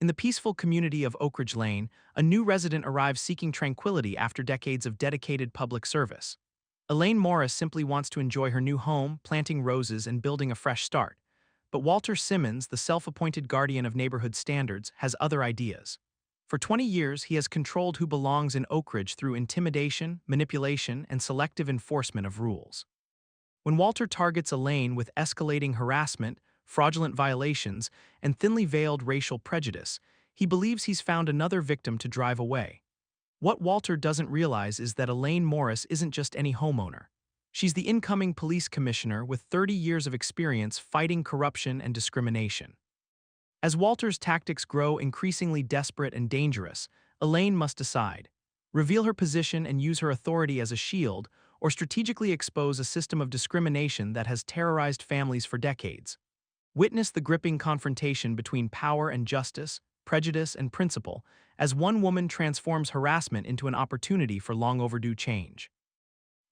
In the peaceful community of Oakridge Lane, a new resident arrives seeking tranquility after decades of dedicated public service. Elaine Morris simply wants to enjoy her new home, planting roses and building a fresh start. But Walter Simmons, the self-appointed guardian of neighborhood standards, has other ideas. For 20 years, he has controlled who belongs in Oakridge through intimidation, manipulation, and selective enforcement of rules. When Walter targets Elaine with escalating harassment, fraudulent violations, and thinly veiled racial prejudice, he believes he's found another victim to drive away. What Walter doesn't realize is that Elaine Morris isn't just any homeowner. She's the incoming police commissioner with 30 years of experience fighting corruption and discrimination. As Walter's tactics grow increasingly desperate and dangerous, Elaine must decide: reveal her position and use her authority as a shield, or strategically expose a system of discrimination that has terrorized families for decades. Witness the gripping confrontation between power and justice, prejudice and principle, as one woman transforms harassment into an opportunity for long overdue change.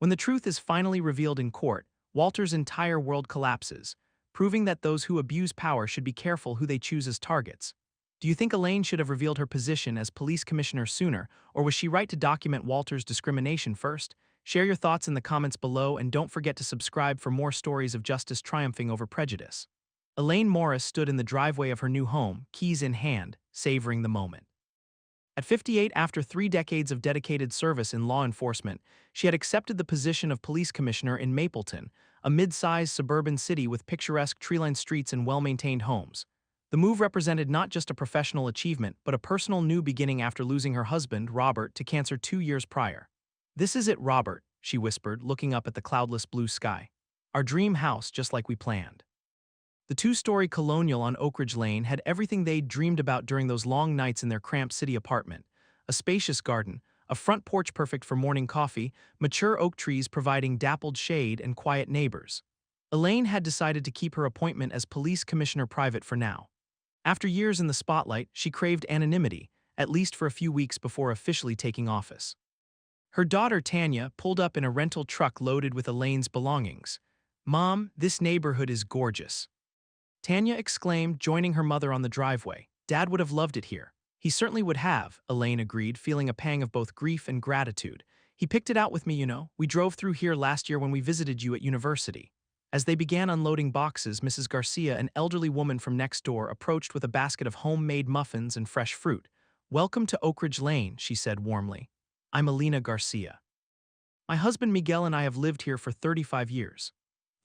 When the truth is finally revealed in court, Walter's entire world collapses, proving that those who abuse power should be careful who they choose as targets. Do you think Elaine should have revealed her position as police commissioner sooner, or was she right to document Walter's discrimination first? Share your thoughts in the comments below, and don't forget to subscribe for more stories of justice triumphing over prejudice. Elaine Morris stood in the driveway of her new home, keys in hand, savoring the moment. At 58, after 3 decades of dedicated service in law enforcement, she had accepted the position of police commissioner in Mapleton, a mid-sized suburban city with picturesque tree-lined streets and well-maintained homes. The move represented not just a professional achievement, but a personal new beginning after losing her husband, Robert, to cancer 2 years prior. "This is it, Robert," she whispered, looking up at the cloudless blue sky. "Our dream house, just like we planned." The 2-story colonial on Oakridge Lane had everything they'd dreamed about during those long nights in their cramped city apartment: a spacious garden, a front porch perfect for morning coffee, mature oak trees providing dappled shade, and quiet neighbors. Elaine had decided to keep her appointment as police commissioner private for now. After years in the spotlight, she craved anonymity, at least for a few weeks before officially taking office. Her daughter Tanya pulled up in a rental truck loaded with Elaine's belongings. "Mom, this neighborhood is gorgeous," Tanya exclaimed, joining her mother on the driveway. "Dad would have loved it here." "He certainly would have," Elaine agreed, feeling a pang of both grief and gratitude. "He picked it out with me, you know. We drove through here last year when we visited you at university." As they began unloading boxes, Mrs. Garcia, an elderly woman from next door, approached with a basket of homemade muffins and fresh fruit. "Welcome to Oakridge Lane," she said warmly. "I'm Elena Garcia. My husband Miguel and I have lived here for 35 years.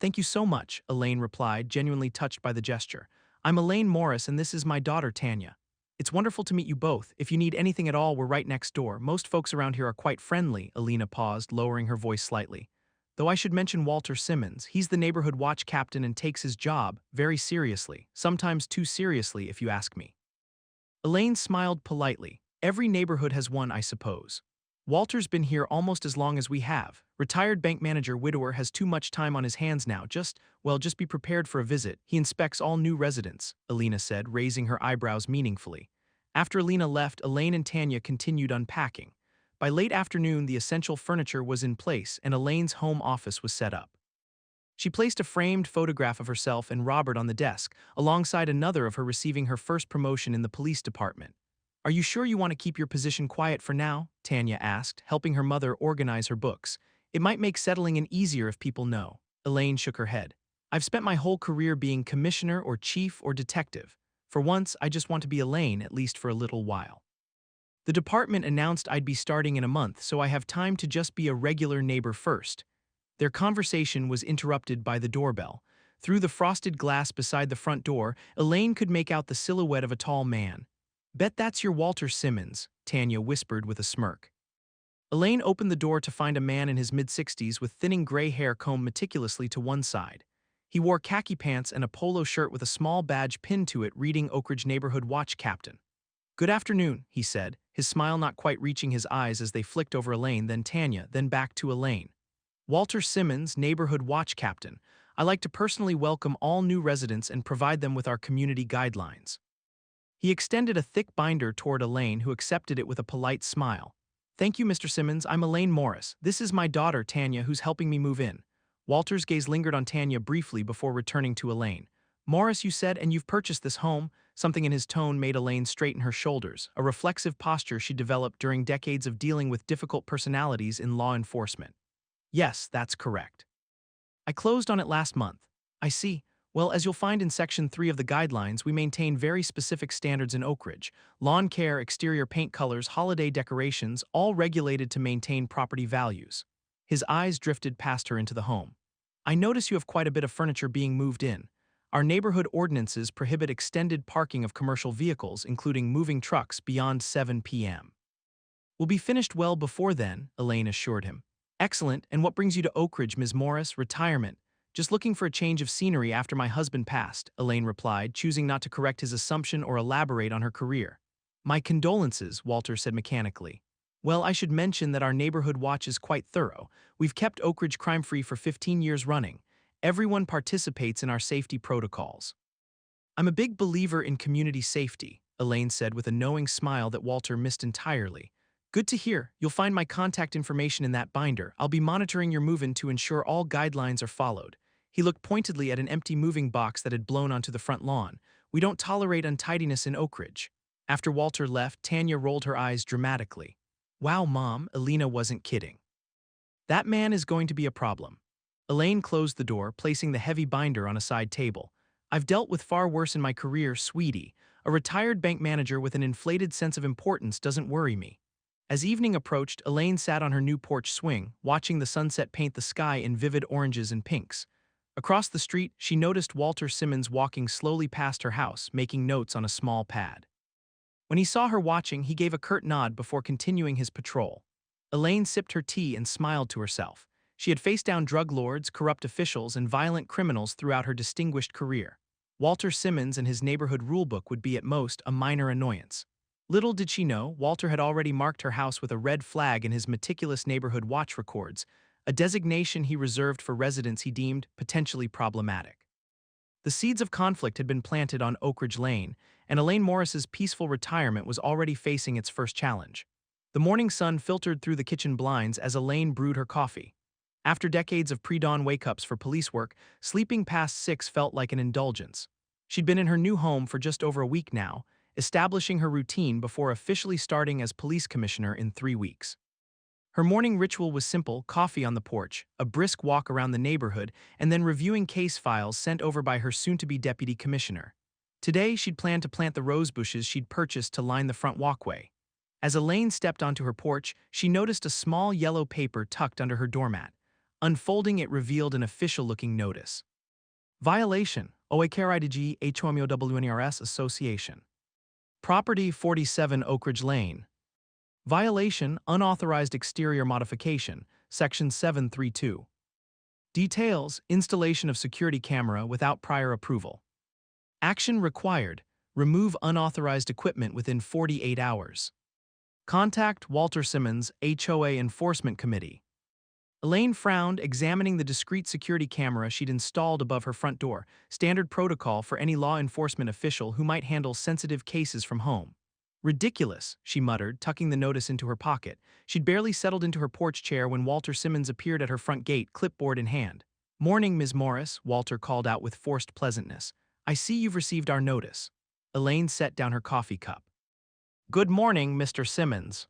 "Thank you so much," Elaine replied, genuinely touched by the gesture. "I'm Elaine Morris, and this is my daughter Tanya. It's wonderful to meet you both. If you need anything at all, we're right next door. Most folks around here are quite friendly." Elena paused, lowering her voice slightly. "Though I should mention Walter Simmons. He's the neighborhood watch captain and takes his job very seriously, sometimes too seriously if you ask me." Elaine smiled politely. "Every neighborhood has one, I suppose. Walter's been here almost as long as we have. Retired bank manager widower has too much time on his hands now. Just be prepared for a visit. He inspects all new residents," Elena said, raising her eyebrows meaningfully. After Elena left, Elaine and Tanya continued unpacking. By late afternoon, the essential furniture was in place and Elaine's home office was set up. She placed a framed photograph of herself and Robert on the desk, alongside another of her receiving her first promotion in the police department. "Are you sure you want to keep your position quiet for now?" Tanya asked, helping her mother organize her books. "It might make settling in easier if people know." Elaine shook her head. "I've spent my whole career being commissioner or chief or detective. For once, I just want to be Elaine, at least for a little while. The department announced I'd be starting in a month, so I have time to just be a regular neighbor first." Their conversation was interrupted by the doorbell. Through the frosted glass beside the front door, Elaine could make out the silhouette of a tall man. "Bet that's your Walter Simmons," Tanya whispered with a smirk. Elaine opened the door to find a man in his mid-60s with thinning gray hair combed meticulously to one side. He wore khaki pants and a polo shirt with a small badge pinned to it reading Oakridge Neighborhood Watch Captain. "Good afternoon," he said, his smile not quite reaching his eyes as they flicked over Elaine, then Tanya, then back to Elaine. "Walter Simmons, Neighborhood Watch Captain. I like to personally welcome all new residents and provide them with our community guidelines." He extended a thick binder toward Elaine, who accepted it with a polite smile. "Thank you, Mr. Simmons. I'm Elaine Morris. This is my daughter, Tanya, who's helping me move in." Walter's gaze lingered on Tanya briefly before returning to Elaine. "Morris, you said, and you've purchased this home. Something in his tone made Elaine straighten her shoulders, a reflexive posture she developed during decades of dealing with difficult personalities in law enforcement. Yes, that's correct. I closed on it last month. I see. Well, as you'll find in Section 3 of the guidelines, we maintain very specific standards in Oakridge: lawn care, exterior paint colors, holiday decorations, all regulated to maintain property values. His eyes drifted past her into the home. I notice you have quite a bit of furniture being moved in. Our neighborhood ordinances prohibit extended parking of commercial vehicles, including moving trucks, beyond 7 p.m. We'll be finished well before then, Elaine assured him. Excellent, and what brings you to Oakridge, Ms. Morris? Retirement. Just looking for a change of scenery after my husband passed, Elaine replied, choosing not to correct his assumption or elaborate on her career. My condolences, Walter said mechanically. Well, I should mention that our neighborhood watch is quite thorough. We've kept Oakridge crime-free for 15 years running. Everyone participates in our safety protocols. I'm a big believer in community safety, Elaine said with a knowing smile that Walter missed entirely. Good to hear. You'll find my contact information in that binder. I'll be monitoring your move-in to ensure all guidelines are followed. He looked pointedly at an empty moving box that had blown onto the front lawn. We don't tolerate untidiness in Oakridge. After Walter left, Tanya rolled her eyes dramatically. Wow, Mom, Elena wasn't kidding. That man is going to be a problem. Elaine closed the door, placing the heavy binder on a side table. I've dealt with far worse in my career, sweetie. A retired bank manager with an inflated sense of importance doesn't worry me. As evening approached, Elaine sat on her new porch swing, watching the sunset paint the sky in vivid oranges and pinks. Across the street, she noticed Walter Simmons walking slowly past her house, making notes on a small pad. When he saw her watching, he gave a curt nod before continuing his patrol. Elaine sipped her tea and smiled to herself. She had faced down drug lords, corrupt officials, and violent criminals throughout her distinguished career. Walter Simmons and his neighborhood rulebook would be at most a minor annoyance. Little did she know, Walter had already marked her house with a red flag in his meticulous neighborhood watch records, a designation he reserved for residents he deemed potentially problematic. The seeds of conflict had been planted on Oakridge Lane, and Elaine Morris's peaceful retirement was already facing its first challenge. The morning sun filtered through the kitchen blinds as Elaine brewed her coffee. After decades of pre-dawn wake-ups for police work, sleeping past 6 felt like an indulgence. She'd been in her new home for just over a week now, establishing her routine before officially starting as police commissioner in 3 weeks. Her morning ritual was simple: coffee on the porch, a brisk walk around the neighborhood, and then reviewing case files sent over by her soon-to-be deputy commissioner. Today, she'd planned to plant the rose bushes she'd purchased to line the front walkway. As Elaine stepped onto her porch, she noticed a small yellow paper tucked under her doormat. Unfolding it revealed an official-looking notice. Violation: Oakridge Homeowner Association. Property 47 Oakridge Lane. Violation: unauthorized exterior modification, Section 732. Details: installation of security camera without prior approval. Action required: remove unauthorized equipment within 48 hours. Contact Walter Simmons, HOA Enforcement Committee. Elaine frowned, examining the discreet security camera she'd installed above her front door, standard protocol for any law enforcement official who might handle sensitive cases from home. Ridiculous, she muttered, tucking the notice into her pocket. She'd barely settled into her porch chair when Walter Simmons appeared at her front gate, clipboard in hand. Morning, Ms. Morris, Walter called out with forced pleasantness. I see you've received our notice. Elaine set down her coffee cup. Good morning, Mr. Simmons.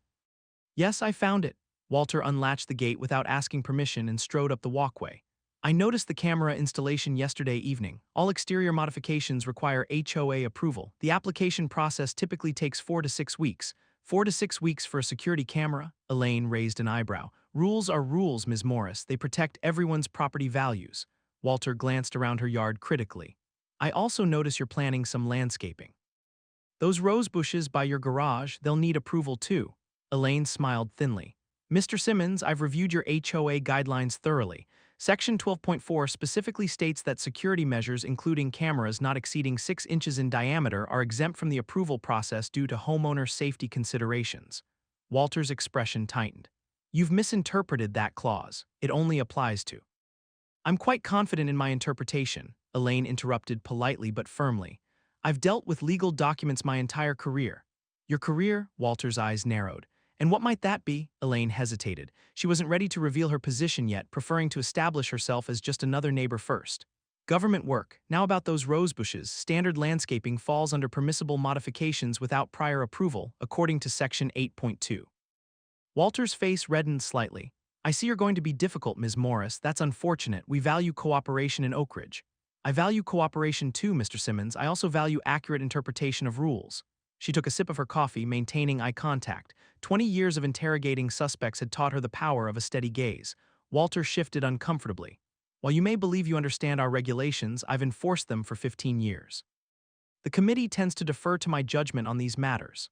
Yes, I found it. Walter unlatched the gate without asking permission and strode up the walkway. I noticed the camera installation yesterday evening. All exterior modifications require HOA approval. The application process typically takes 4 to 6 weeks. 4 to 6 weeks for a security camera? Elaine raised an eyebrow. Rules are rules, Ms. Morris. They protect everyone's property values. Walter glanced around her yard critically. I also notice you're planning some landscaping. Those rose bushes by your garage, they'll need approval too. Elaine smiled thinly. Mr. Simmons, I've reviewed your HOA guidelines thoroughly. Section 12.4 specifically states that security measures, including cameras not exceeding 6 inches in diameter, are exempt from the approval process due to homeowner safety considerations. Walter's expression tightened. You've misinterpreted that clause. It only applies to. I'm quite confident in my interpretation, Elaine interrupted politely but firmly. I've dealt with legal documents my entire career. Your career? Walter's eyes narrowed. And what might that be? Elaine hesitated. She wasn't ready to reveal her position yet, preferring to establish herself as just another neighbor first. Government work. Now about those rose bushes. Standard landscaping falls under permissible modifications without prior approval, according to Section 8.2. Walter's face reddened slightly. I see you're going to be difficult, Ms. Morris. That's unfortunate. We value cooperation in Oakridge. I value cooperation too, Mr. Simmons. I also value accurate interpretation of rules. She took a sip of her coffee, maintaining eye contact. 20 years of interrogating suspects had taught her the power of a steady gaze. Walter shifted uncomfortably. While you may believe you understand our regulations, I've enforced them for 15 years. The committee tends to defer to my judgment on these matters.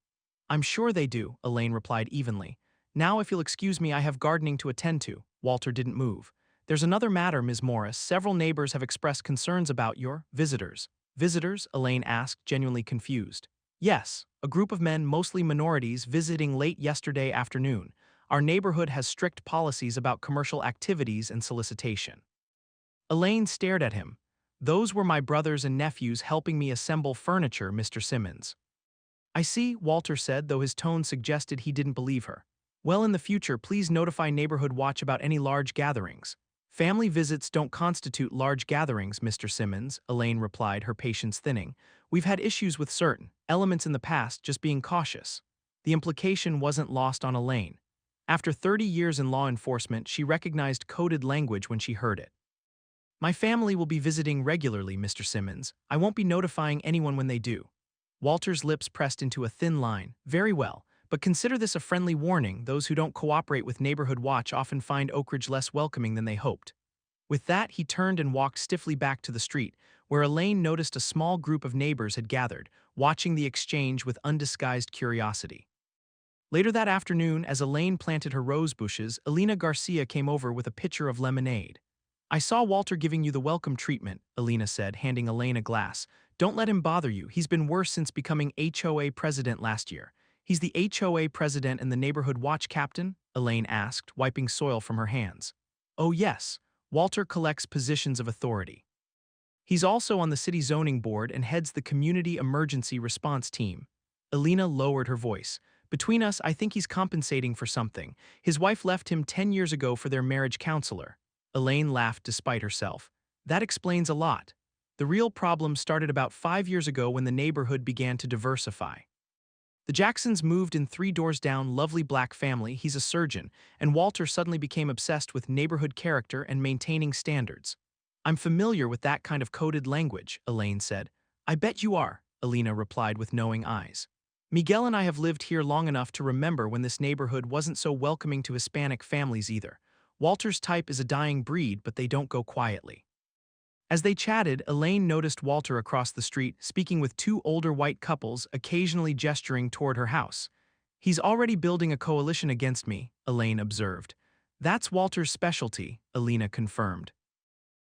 I'm sure they do, Elaine replied evenly. Now, if you'll excuse me, I have gardening to attend to. Walter didn't move. There's another matter, Ms. Morris. Several neighbors have expressed concerns about your visitors. Visitors? Elaine asked, genuinely confused. Yes, a group of men, mostly minorities, visiting late yesterday afternoon. Our neighborhood has strict policies about commercial activities and solicitation. Elaine stared at him. Those were my brothers and nephews helping me assemble furniture, Mr. Simmons. I see, Walter said, though his tone suggested he didn't believe her. Well, in the future, please notify Neighborhood Watch about any large gatherings. Family visits don't constitute large gatherings, Mr. Simmons, Elaine replied, her patience thinning. We've had issues with certain elements in the past, just being cautious. The implication wasn't lost on Elaine. After 30 years in law enforcement, she recognized coded language when she heard it. My family will be visiting regularly, Mr. Simmons. I won't be notifying anyone when they do. Walter's lips pressed into a thin line. Very well, but consider this a friendly warning. Those who don't cooperate with Neighborhood Watch often find Oakridge less welcoming than they hoped. With that, he turned and walked stiffly back to the street, where Elaine noticed a small group of neighbors had gathered, watching the exchange with undisguised curiosity. Later that afternoon, as Elaine planted her rose bushes, Elena Garcia came over with a pitcher of lemonade. I saw Walter giving you the welcome treatment, Elena said, handing Elaine a glass. Don't let him bother you. He's been worse since becoming HOA president last year. He's the HOA president and the Neighborhood Watch captain? Elaine asked, wiping soil from her hands. Oh yes, Walter collects positions of authority. He's also on the city zoning board and heads the community emergency response team. Elena lowered her voice. Between us, I think he's compensating for something. His wife left him 10 years ago for their marriage counselor. Elaine laughed despite herself. That explains a lot. The real problem started about 5 years ago when the neighborhood began to diversify. The Jacksons moved in 3 doors down, lovely black family, he's a surgeon, and Walter suddenly became obsessed with neighborhood character and maintaining standards. I'm familiar with that kind of coded language, Elaine said. I bet you are, Elena replied with knowing eyes. Miguel and I have lived here long enough to remember when this neighborhood wasn't so welcoming to Hispanic families either. Walter's type is a dying breed, but they don't go quietly. As they chatted, Elaine noticed Walter across the street, speaking with 2 older white couples, occasionally gesturing toward her house. He's already building a coalition against me, Elaine observed. That's Walter's specialty, Elena confirmed.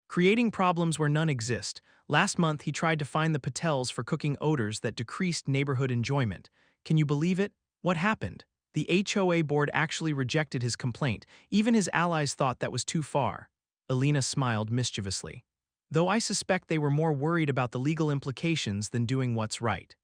Creating problems where none exist. Last month, he tried to fine the Patels for cooking odors that decreased neighborhood enjoyment. Can you believe it? What happened? The HOA board actually rejected his complaint. Even his allies thought that was too far. Elena smiled mischievously. Though I suspect they were more worried about the legal implications than doing what's right.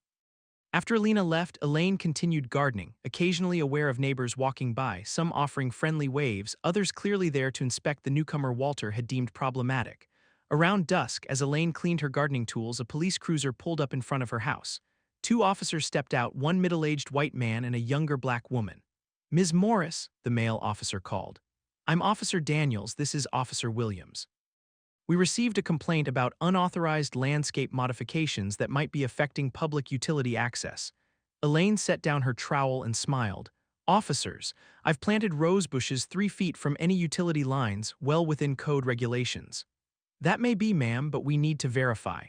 After Elena left, Elaine continued gardening, occasionally aware of neighbors walking by, some offering friendly waves, others clearly there to inspect the newcomer Walter had deemed problematic. Around dusk, as Elaine cleaned her gardening tools, a police cruiser pulled up in front of her house. 2 officers stepped out, one middle-aged white man and a younger black woman. Ms. Morris, the male officer called. I'm Officer Daniels, this is Officer Williams. We received a complaint about unauthorized landscape modifications that might be affecting public utility access. Elaine set down her trowel and smiled. Officers, I've planted rose bushes 3 feet from any utility lines, well within code regulations. That may be, ma'am, but we need to verify.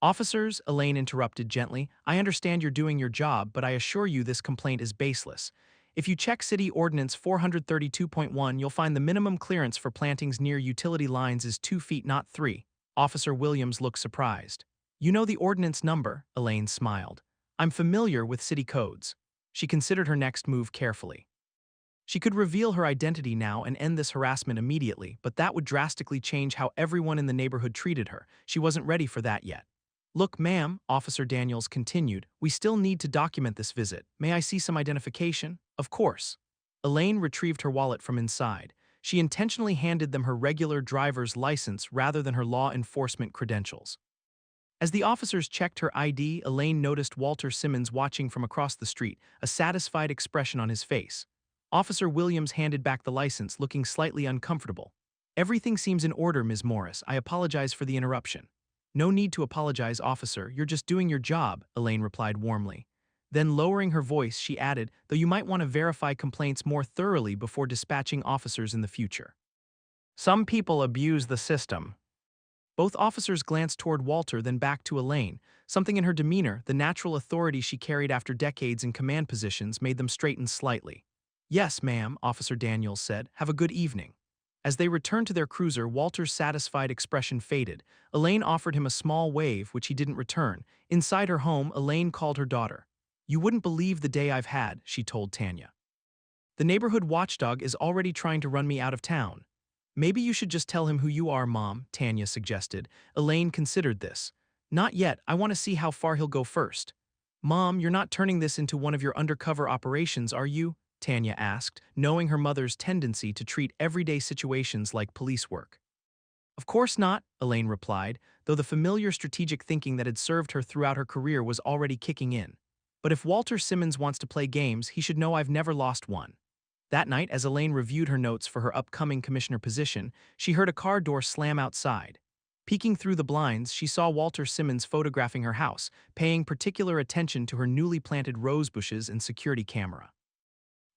Officers, Elaine interrupted gently, I understand you're doing your job, but I assure you this complaint is baseless. If you check City Ordinance 432.1, you'll find the minimum clearance for plantings near utility lines is 2 feet, not 3. Officer Williams looked surprised. You know the ordinance number, Elaine smiled. I'm familiar with city codes. She considered her next move carefully. She could reveal her identity now and end this harassment immediately, but that would drastically change how everyone in the neighborhood treated her. She wasn't ready for that yet. Look, ma'am, Officer Daniels continued, we still need to document this visit. May I see some identification? Of course. Elaine retrieved her wallet from inside. She intentionally handed them her regular driver's license rather than her law enforcement credentials. As the officers checked her ID, Elaine noticed Walter Simmons watching from across the street, a satisfied expression on his face. Officer Williams handed back the license, looking slightly uncomfortable. "Everything seems in order, Ms. Morris. I apologize for the interruption." "No need to apologize, officer. You're just doing your job," Elaine replied warmly. Then, lowering her voice, she added, "Though you might want to verify complaints more thoroughly before dispatching officers in the future. Some people abuse the system." Both officers glanced toward Walter, then back to Elaine. Something in her demeanor, the natural authority she carried after decades in command positions, made them straighten slightly. "Yes, ma'am," Officer Daniels said. "Have a good evening." As they returned to their cruiser, Walter's satisfied expression faded. Elaine offered him a small wave, which he didn't return. Inside her home, Elaine called her daughter. "You wouldn't believe the day I've had," she told Tanya. "The neighborhood watchdog is already trying to run me out of town." "Maybe you should just tell him who you are, Mom," Tanya suggested. Elaine considered this. "Not yet. I want to see how far he'll go first." "Mom, you're not turning this into one of your undercover operations, are you?" Tanya asked, knowing her mother's tendency to treat everyday situations like police work. "Of course not," Elaine replied, though the familiar strategic thinking that had served her throughout her career was already kicking in. "But if Walter Simmons wants to play games, he should know I've never lost one." That night, as Elaine reviewed her notes for her upcoming commissioner position, she heard a car door slam outside. Peeking through the blinds, she saw Walter Simmons photographing her house, paying particular attention to her newly planted rose bushes and security camera.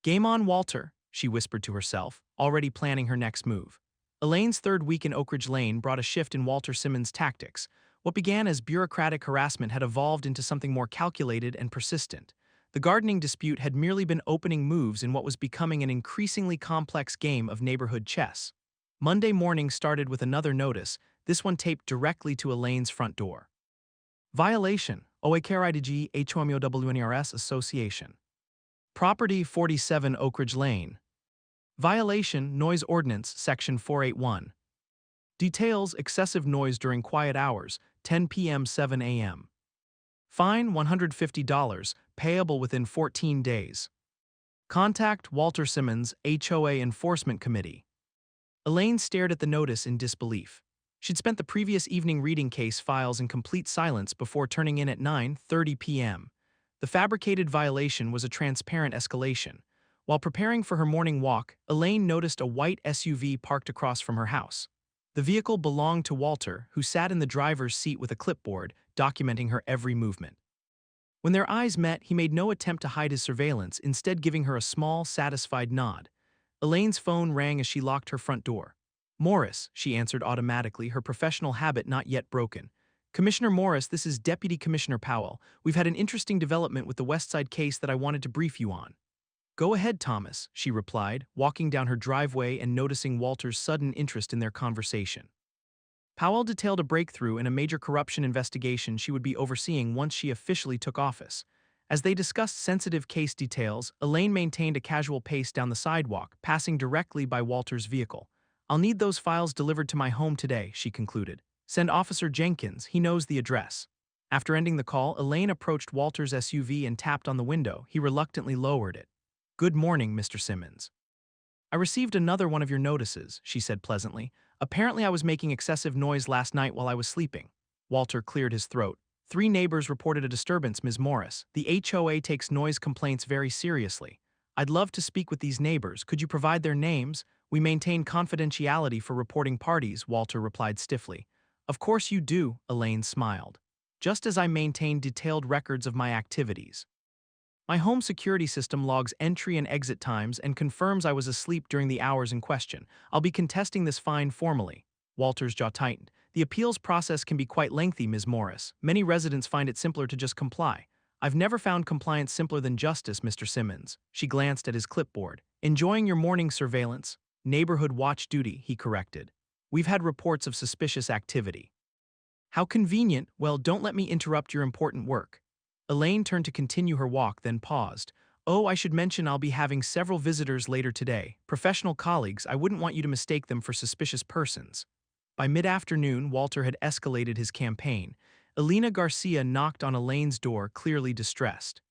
"Game on, Walter," she whispered to herself, already planning her next move. Elaine's third week in Oakridge Lane brought a shift in Walter Simmons' tactics. What began as bureaucratic harassment had evolved into something more calculated and persistent. The gardening dispute had merely been opening moves in what was becoming an increasingly complex game of neighborhood chess. Monday morning started with another notice, this one taped directly to Elaine's front door. "Violation, Oakridge Homeowner Association. Property 47 Oakridge Lane. Violation, Noise Ordinance, Section 481. Details, excessive noise during quiet hours, 10 p.m. 7 a.m. Fine, $150, payable within 14 days. Contact Walter Simmons, HOA Enforcement Committee." Elaine stared at the notice in disbelief. She'd spent the previous evening reading case files in complete silence before turning in at 9:30 p.m. The fabricated violation was a transparent escalation. While preparing for her morning walk, Elaine noticed a white SUV parked across from her house. The vehicle belonged to Walter, who sat in the driver's seat with a clipboard, documenting her every movement. When their eyes met, he made no attempt to hide his surveillance, instead giving her a small, satisfied nod. Elaine's phone rang as she locked her front door. "Morris," she answered automatically, her professional habit not yet broken. "Commissioner Morris, this is Deputy Commissioner Powell. We've had an interesting development with the Westside case that I wanted to brief you on." "Go ahead, Thomas," she replied, walking down her driveway and noticing Walter's sudden interest in their conversation. Powell detailed a breakthrough in a major corruption investigation she would be overseeing once she officially took office. As they discussed sensitive case details, Elaine maintained a casual pace down the sidewalk, passing directly by Walter's vehicle. "I'll need those files delivered to my home today," she concluded. "Send Officer Jenkins, he knows the address." After ending the call, Elaine approached Walter's SUV and tapped on the window. He reluctantly lowered it. "Good morning, Mr. Simmons." "I received another one of your notices," she said pleasantly. "Apparently I was making excessive noise last night while I was sleeping." Walter cleared his throat. "3 neighbors reported a disturbance, Ms. Morris. The HOA takes noise complaints very seriously. I'd love to speak with these neighbors. Could you provide their names? We maintain confidentiality for reporting parties," Walter replied stiffly. "Of course you do," Elaine smiled. "Just as I maintain detailed records of my activities. My home security system logs entry and exit times and confirms I was asleep during the hours in question. I'll be contesting this fine formally." Walter's jaw tightened. "The appeals process can be quite lengthy, Ms. Morris. Many residents find it simpler to just comply." "I've never found compliance simpler than justice, Mr. Simmons." She glanced at his clipboard. "Enjoying your morning surveillance?" "Neighborhood watch duty," he corrected. "We've had reports of suspicious activity." "How convenient. Well, don't let me interrupt your important work." Elaine turned to continue her walk, then paused. "Oh, I should mention I'll be having several visitors later today. Professional colleagues. I wouldn't want you to mistake them for suspicious persons." By mid-afternoon, Walter had escalated his campaign. Elena Garcia knocked on Elaine's door, clearly distressed.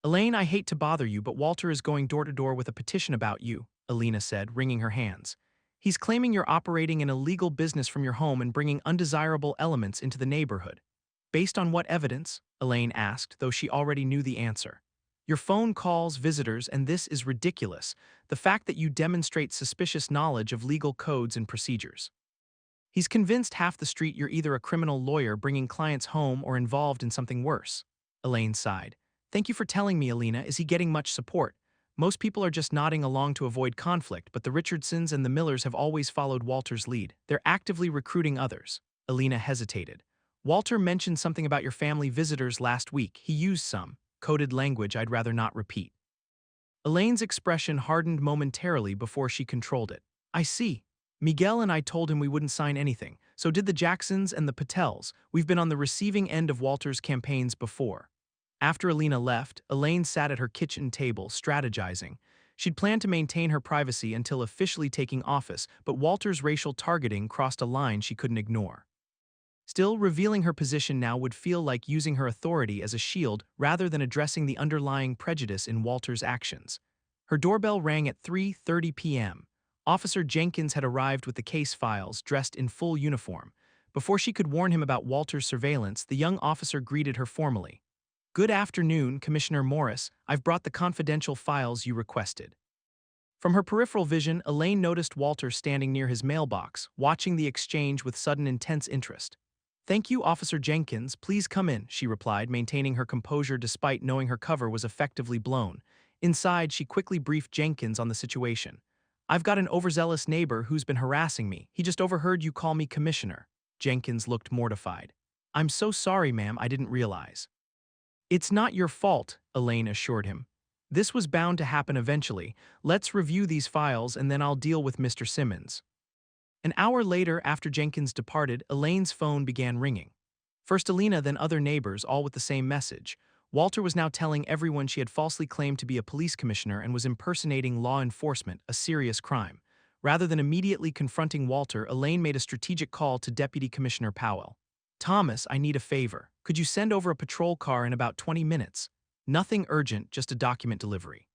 "Elaine, I hate to bother you, but Walter is going door to door with a petition about you." Elena said, wringing her hands. He's claiming you're operating an illegal business from your home and bringing undesirable elements into the neighborhood. Based on what evidence? Elaine asked, though she already knew the answer. Your phone calls visitors, and this is ridiculous. The fact that you demonstrate suspicious knowledge of legal codes and procedures. He's convinced half the street you're either a criminal lawyer bringing clients home or involved in something worse. Elaine sighed. Thank you for telling me, Elena. Is he getting much support? Most people are just nodding along to avoid conflict, but the Richardsons and the Millers have always followed Walter's lead. They're actively recruiting others. Elena hesitated. Walter mentioned something about your family visitors last week. He used some coded language I'd rather not repeat. Elaine's expression hardened momentarily before she controlled it. I see. Miguel and I told him we wouldn't sign anything. So did the Jacksons and the Patels. We've been on the receiving end of Walter's campaigns before. After Elena left, Elaine sat at her kitchen table, strategizing. She'd planned to maintain her privacy until officially taking office, but Walter's racial targeting crossed a line she couldn't ignore. Still, revealing her position now would feel like using her authority as a shield rather than addressing the underlying prejudice in Walter's actions. Her doorbell rang at 3:30 p.m. Officer Jenkins had arrived with the case files, dressed in full uniform. Before she could warn him about Walter's surveillance, the young officer greeted her formally. Good afternoon, Commissioner Morris. I've brought the confidential files you requested. From her peripheral vision, Elaine noticed Walter standing near his mailbox, watching the exchange with sudden intense interest. Thank you, Officer Jenkins. Please come in, she replied, maintaining her composure despite knowing her cover was effectively blown. Inside, she quickly briefed Jenkins on the situation. I've got an overzealous neighbor who's been harassing me. He just overheard you call me Commissioner. Jenkins looked mortified. I'm so sorry, ma'am, I didn't realize. It's not your fault, Elaine assured him. This was bound to happen eventually. Let's review these files and then I'll deal with Mr. Simmons. An hour later, after Jenkins departed, Elaine's phone began ringing. First Elena, then other neighbors, all with the same message. Walter was now telling everyone she had falsely claimed to be a police commissioner and was impersonating law enforcement, a serious crime. Rather than immediately confronting Walter, Elaine made a strategic call to Deputy Commissioner Powell. Thomas, I need a favor. Could you send over a patrol car in about 20 minutes? Nothing urgent, just a document delivery.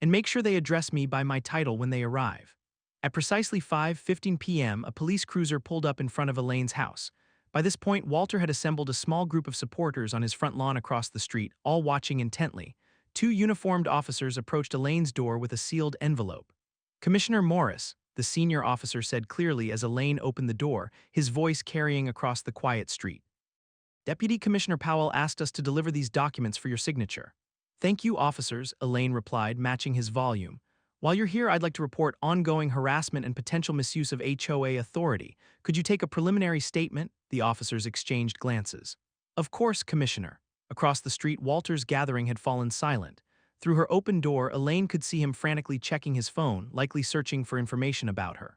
And make sure they address me by my title when they arrive. At precisely 5:15 p.m., a police cruiser pulled up in front of Elaine's house. By this point, Walter had assembled a small group of supporters on his front lawn across the street, all watching intently. Two uniformed officers approached Elaine's door with a sealed envelope. Commissioner Morris, the senior officer said clearly as Elaine opened the door, his voice carrying across the quiet street. Deputy Commissioner Powell asked us to deliver these documents for your signature. Thank you, officers, Elaine replied, matching his volume. While you're here, I'd like to report ongoing harassment and potential misuse of HOA authority. Could you take a preliminary statement? The officers exchanged glances. Of course, Commissioner. Across the street, Walter's gathering had fallen silent. Through her open door, Elaine could see him frantically checking his phone, likely searching for information about her.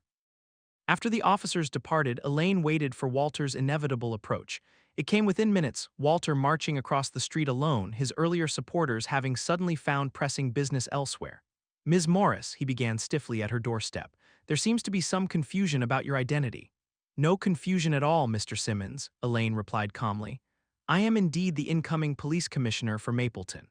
After the officers departed, Elaine waited for Walter's inevitable approach. It came within minutes, Walter marching across the street alone, his earlier supporters having suddenly found pressing business elsewhere. Ms. Morris, he began stiffly at her doorstep, there seems to be some confusion about your identity. No confusion at all, Mr. Simmons, Elaine replied calmly. I am indeed the incoming police commissioner for Mapleton.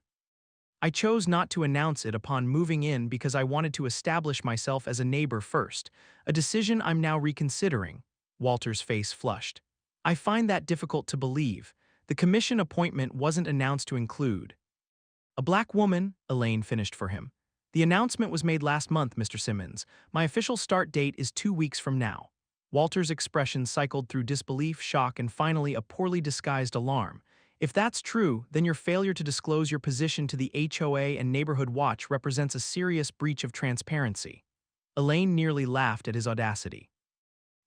I chose not to announce it upon moving in because I wanted to establish myself as a neighbor first, a decision I'm now reconsidering. Walter's face flushed. I find that difficult to believe. The commission appointment wasn't announced to include a black woman, Elaine finished for him. The announcement was made last month, Mr. Simmons. My official start date is 2 weeks from now. Walter's expression cycled through disbelief, shock, and finally a poorly disguised alarm. If that's true, then your failure to disclose your position to the HOA and Neighborhood Watch represents a serious breach of transparency. Elaine nearly laughed at his audacity.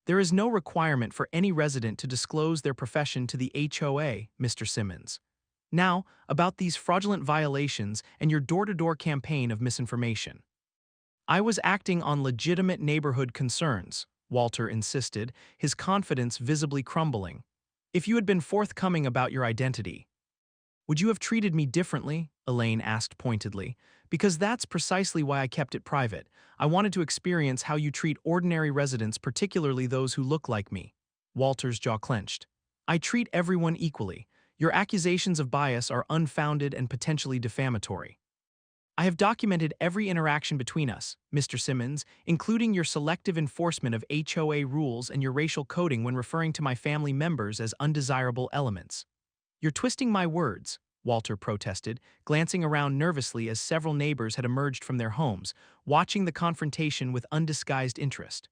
There is no requirement for any resident to disclose their profession to the HOA, Mr. Simmons. Now, about these fraudulent violations and your door-to-door campaign of misinformation. I was acting on legitimate neighborhood concerns, Walter insisted, his confidence visibly crumbling. If you had been forthcoming about your identity, would you have treated me differently? Elaine asked pointedly. Because that's precisely why I kept it private. I wanted to experience how you treat ordinary residents, particularly those who look like me. Walter's jaw clenched. I treat everyone equally. Your accusations of bias are unfounded and potentially defamatory. I have documented every interaction between us, Mr. Simmons, including your selective enforcement of HOA rules and your racial coding when referring to my family members as undesirable elements. You're twisting my words, Walter protested, glancing around nervously as several neighbors had emerged from their homes, watching the confrontation with undisguised interest.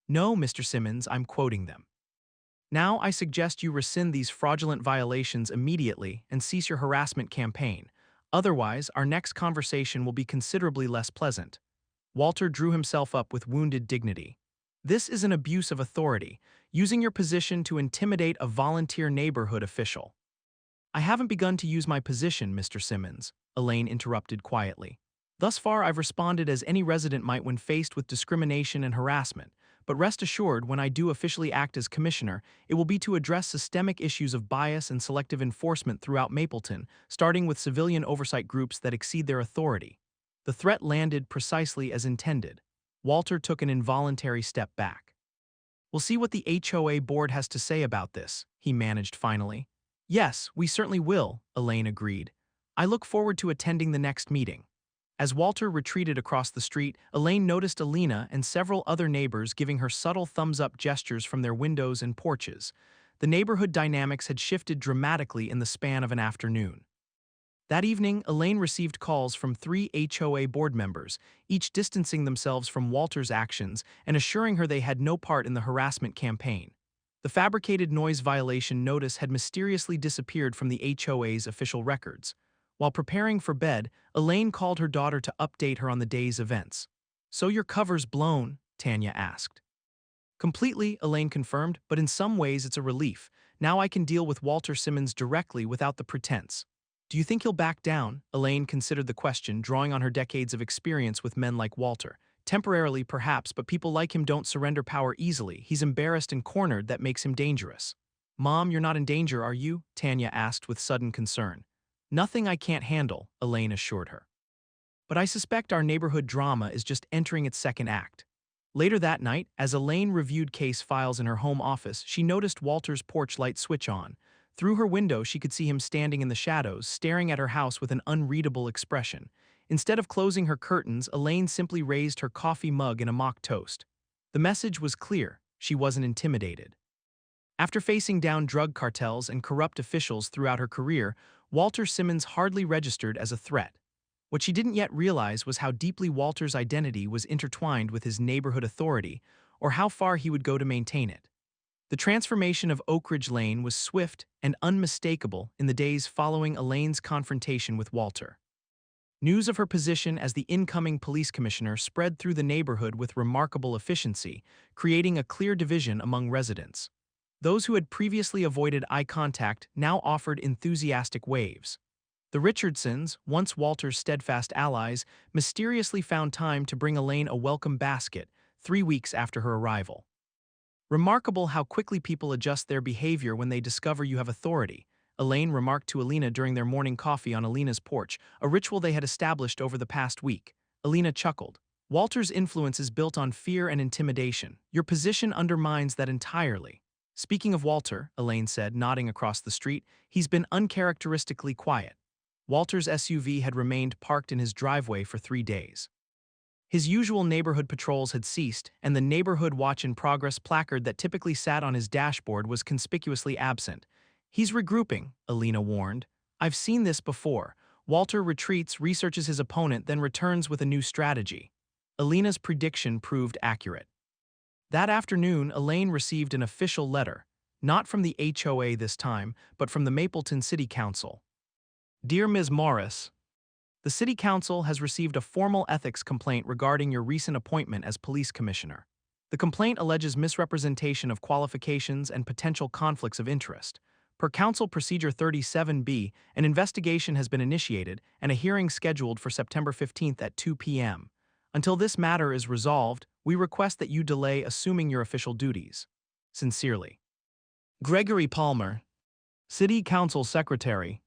No, Mr. Simmons, I'm quoting them. Now I suggest you rescind these fraudulent violations immediately and cease your harassment campaign. Otherwise, our next conversation will be considerably less pleasant. Walter drew himself up with wounded dignity. This is an abuse of authority, using your position to intimidate a volunteer neighborhood official. I haven't begun to use my position, Mr. Simmons, Elaine interrupted quietly. Thus far, I've responded as any resident might when faced with discrimination and harassment, but rest assured, when I do officially act as commissioner, it will be to address systemic issues of bias and selective enforcement throughout Mapleton, starting with civilian oversight groups that exceed their authority. The threat landed precisely as intended. Walter took an involuntary step back. We'll see what the HOA board has to say about this, he managed finally. Yes, we certainly will, Elaine agreed. I look forward to attending the next meeting. As Walter retreated across the street, Elaine noticed Alina and several other neighbors giving her subtle thumbs-up gestures from their windows and porches. The neighborhood dynamics had shifted dramatically in the span of an afternoon. That evening, Elaine received calls from 3 HOA board members, each distancing themselves from Walter's actions and assuring her they had no part in the harassment campaign. The fabricated noise violation notice had mysteriously disappeared from the HOA's official records. While preparing for bed, Elaine called her daughter to update her on the day's events. "So your cover's blown?" Tanya asked. "Completely," Elaine confirmed, "but in some ways it's a relief. Now I can deal with Walter Simmons directly without the pretense." "Do you think he'll back down?" Elaine considered the question, drawing on her decades of experience with men like Walter. "Temporarily, perhaps, but people like him don't surrender power easily. He's embarrassed and cornered. That makes him dangerous." "Mom, you're not in danger, are you?" Tanya asked with sudden concern. "Nothing I can't handle," Elaine assured her. "But I suspect our neighborhood drama is just entering its second act." Later that night, as Elaine reviewed case files in her home office, she noticed Walter's porch light switch on. Through her window, she could see him standing in the shadows, staring at her house with an unreadable expression. Instead of closing her curtains, Elaine simply raised her coffee mug in a mock toast. The message was clear: she wasn't intimidated. After facing down drug cartels and corrupt officials throughout her career, Walter Simmons hardly registered as a threat. What she didn't yet realize was how deeply Walter's identity was intertwined with his neighborhood authority, or how far he would go to maintain it. The transformation of Oakridge Lane was swift and unmistakable in the days following Elaine's confrontation with Walter. News of her position as the incoming police commissioner spread through the neighborhood with remarkable efficiency, creating a clear division among residents. Those who had previously avoided eye contact now offered enthusiastic waves. The Richardsons, once Walter's steadfast allies, mysteriously found time to bring Elaine a welcome basket 3 weeks after her arrival. "Remarkable how quickly people adjust their behavior when they discover you have authority," Elaine remarked to Alina during their morning coffee on Alina's porch, a ritual they had established over the past week. Alina chuckled. "Walter's influence is built on fear and intimidation. Your position undermines that entirely." "Speaking of Walter," Elaine said, nodding across the street, "he's been uncharacteristically quiet." Walter's SUV had remained parked in his driveway for 3 days. His usual neighborhood patrols had ceased, and the Neighborhood Watch in Progress placard that typically sat on his dashboard was conspicuously absent. "He's regrouping," Alina warned. "I've seen this before. Walter retreats, researches his opponent, then returns with a new strategy." Alina's prediction proved accurate. That afternoon, Elaine received an official letter, not from the HOA this time, but from the Mapleton City Council. "Dear Ms. Morris, the City Council has received a formal ethics complaint regarding your recent appointment as police commissioner. The complaint alleges misrepresentation of qualifications and potential conflicts of interest. Per Council Procedure 37B, an investigation has been initiated and a hearing scheduled for September 15th at 2 p.m. Until this matter is resolved, we request that you delay assuming your official duties. Sincerely, Gregory Palmer, City Council Secretary."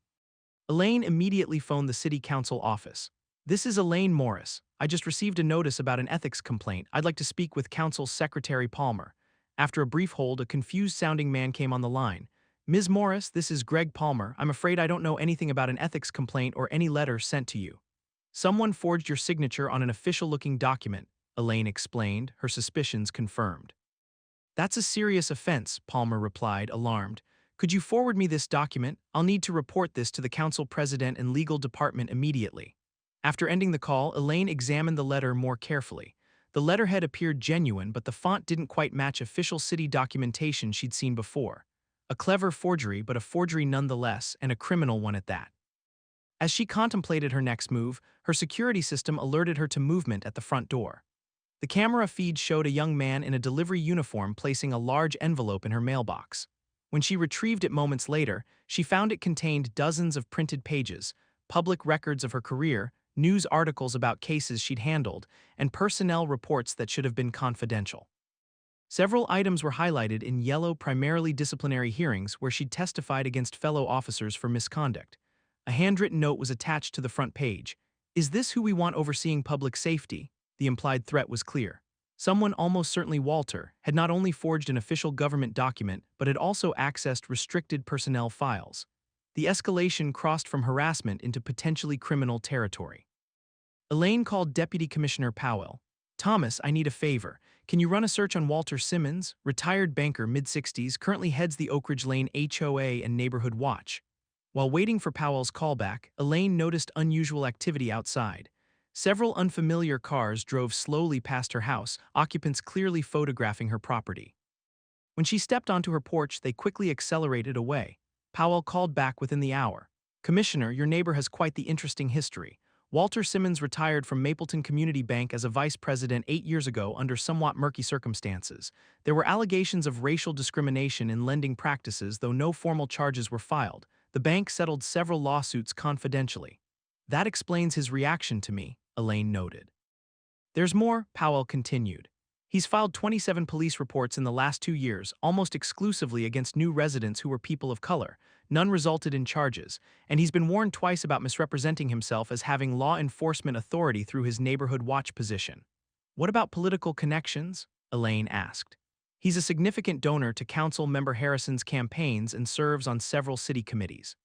Elaine immediately phoned the City Council office. "This is Elaine Morris. I just received a notice about an ethics complaint. I'd like to speak with Council Secretary Palmer." After a brief hold, a confused-sounding man came on the line. "Ms. Morris, this is Greg Palmer. I'm afraid I don't know anything about an ethics complaint or any letter sent to you." Someone forged your signature on an official-looking document, Elaine explained, her suspicions confirmed. That's a serious offense, Palmer replied, alarmed. Could you forward me this document? I'll need to report this to the council president and legal department immediately. After ending the call, Elaine examined the letter more carefully. The letterhead appeared genuine, but the font didn't quite match official city documentation she'd seen before. A clever forgery, but a forgery nonetheless, and a criminal one at that. As she contemplated her next move, her security system alerted her to movement at the front door. The camera feed showed a young man in a delivery uniform placing a large envelope in her mailbox. When she retrieved it moments later, she found it contained dozens of printed pages, public records of her career, news articles about cases she'd handled, and personnel reports that should have been confidential. Several items were highlighted in yellow, primarily disciplinary hearings where she'd testified against fellow officers for misconduct. A handwritten note was attached to the front page. "Is this who we want overseeing public safety?" The implied threat was clear. Someone, almost certainly Walter, had not only forged an official government document but had also accessed restricted personnel files. The escalation crossed from harassment into potentially criminal territory. Elaine called Deputy Commissioner Powell. "Thomas, I need a favor. Can you run a search on Walter Simmons, retired banker, mid-60s, currently heads the Oakridge Lane HOA and Neighborhood Watch?" While waiting for Powell's callback, Elaine noticed unusual activity outside. Several unfamiliar cars drove slowly past her house, occupants clearly photographing her property. When she stepped onto her porch, they quickly accelerated away. Powell called back within the hour. "Commissioner, your neighbor has quite the interesting history. Walter Simmons retired from Mapleton Community Bank as a vice president 8 years ago under somewhat murky circumstances. There were allegations of racial discrimination in lending practices, though no formal charges were filed. The bank settled several lawsuits confidentially. That explains his reaction to me," Elaine noted. "There's more," Powell continued. "He's filed 27 police reports in the last 2 years, almost exclusively against new residents who were people of color. None resulted in charges, and he's been warned twice about misrepresenting himself as having law enforcement authority through his neighborhood watch position." "What about political connections?" Elaine asked. "He's a significant donor to Council Member Harrison's campaigns and serves on several city committees."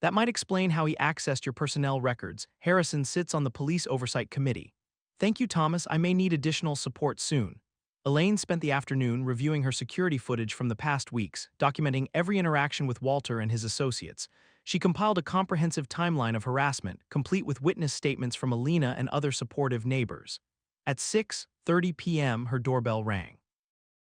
"That might explain how he accessed your personnel records. Harrison sits on the Police Oversight Committee." "Thank you, Thomas. I may need additional support soon." Elaine spent the afternoon reviewing her security footage from the past weeks, documenting every interaction with Walter and his associates. She compiled a comprehensive timeline of harassment, complete with witness statements from Alina and other supportive neighbors. At 6:30 p.m., her doorbell rang.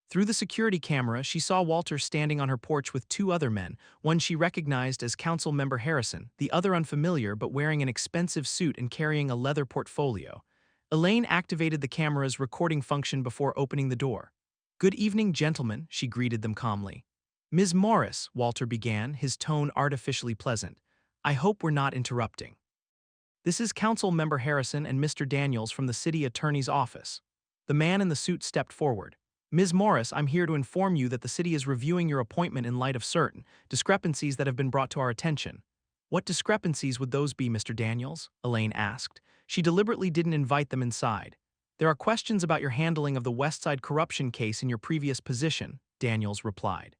Through the security camera, she saw Walter standing on her porch with 2 other men, one she recognized as Council Member Harrison, the other unfamiliar but wearing an expensive suit and carrying a leather portfolio. Elaine activated the camera's recording function before opening the door. "Good evening, gentlemen," she greeted them calmly. "Ms. Morris," Walter began, his tone artificially pleasant. "I hope we're not interrupting. This is Council Member Harrison and Mr. Daniels from the City Attorney's Office." The man in the suit stepped forward. "Ms. Morris, I'm here to inform you that the city is reviewing your appointment in light of certain discrepancies that have been brought to our attention." "What discrepancies would those be, Mr. Daniels?" Elaine asked. She deliberately didn't invite them inside. "There are questions about your handling of the Westside corruption case in your previous position," Daniels replied.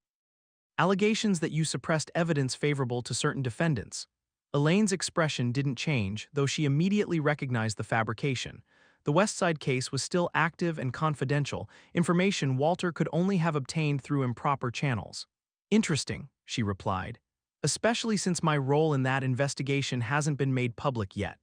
"Allegations that you suppressed evidence favorable to certain defendants." Elaine's expression didn't change, though she immediately recognized the fabrication. The Westside case was still active and confidential, information Walter could only have obtained through improper channels. "Interesting," she replied, "especially since my role in that investigation hasn't been made public yet.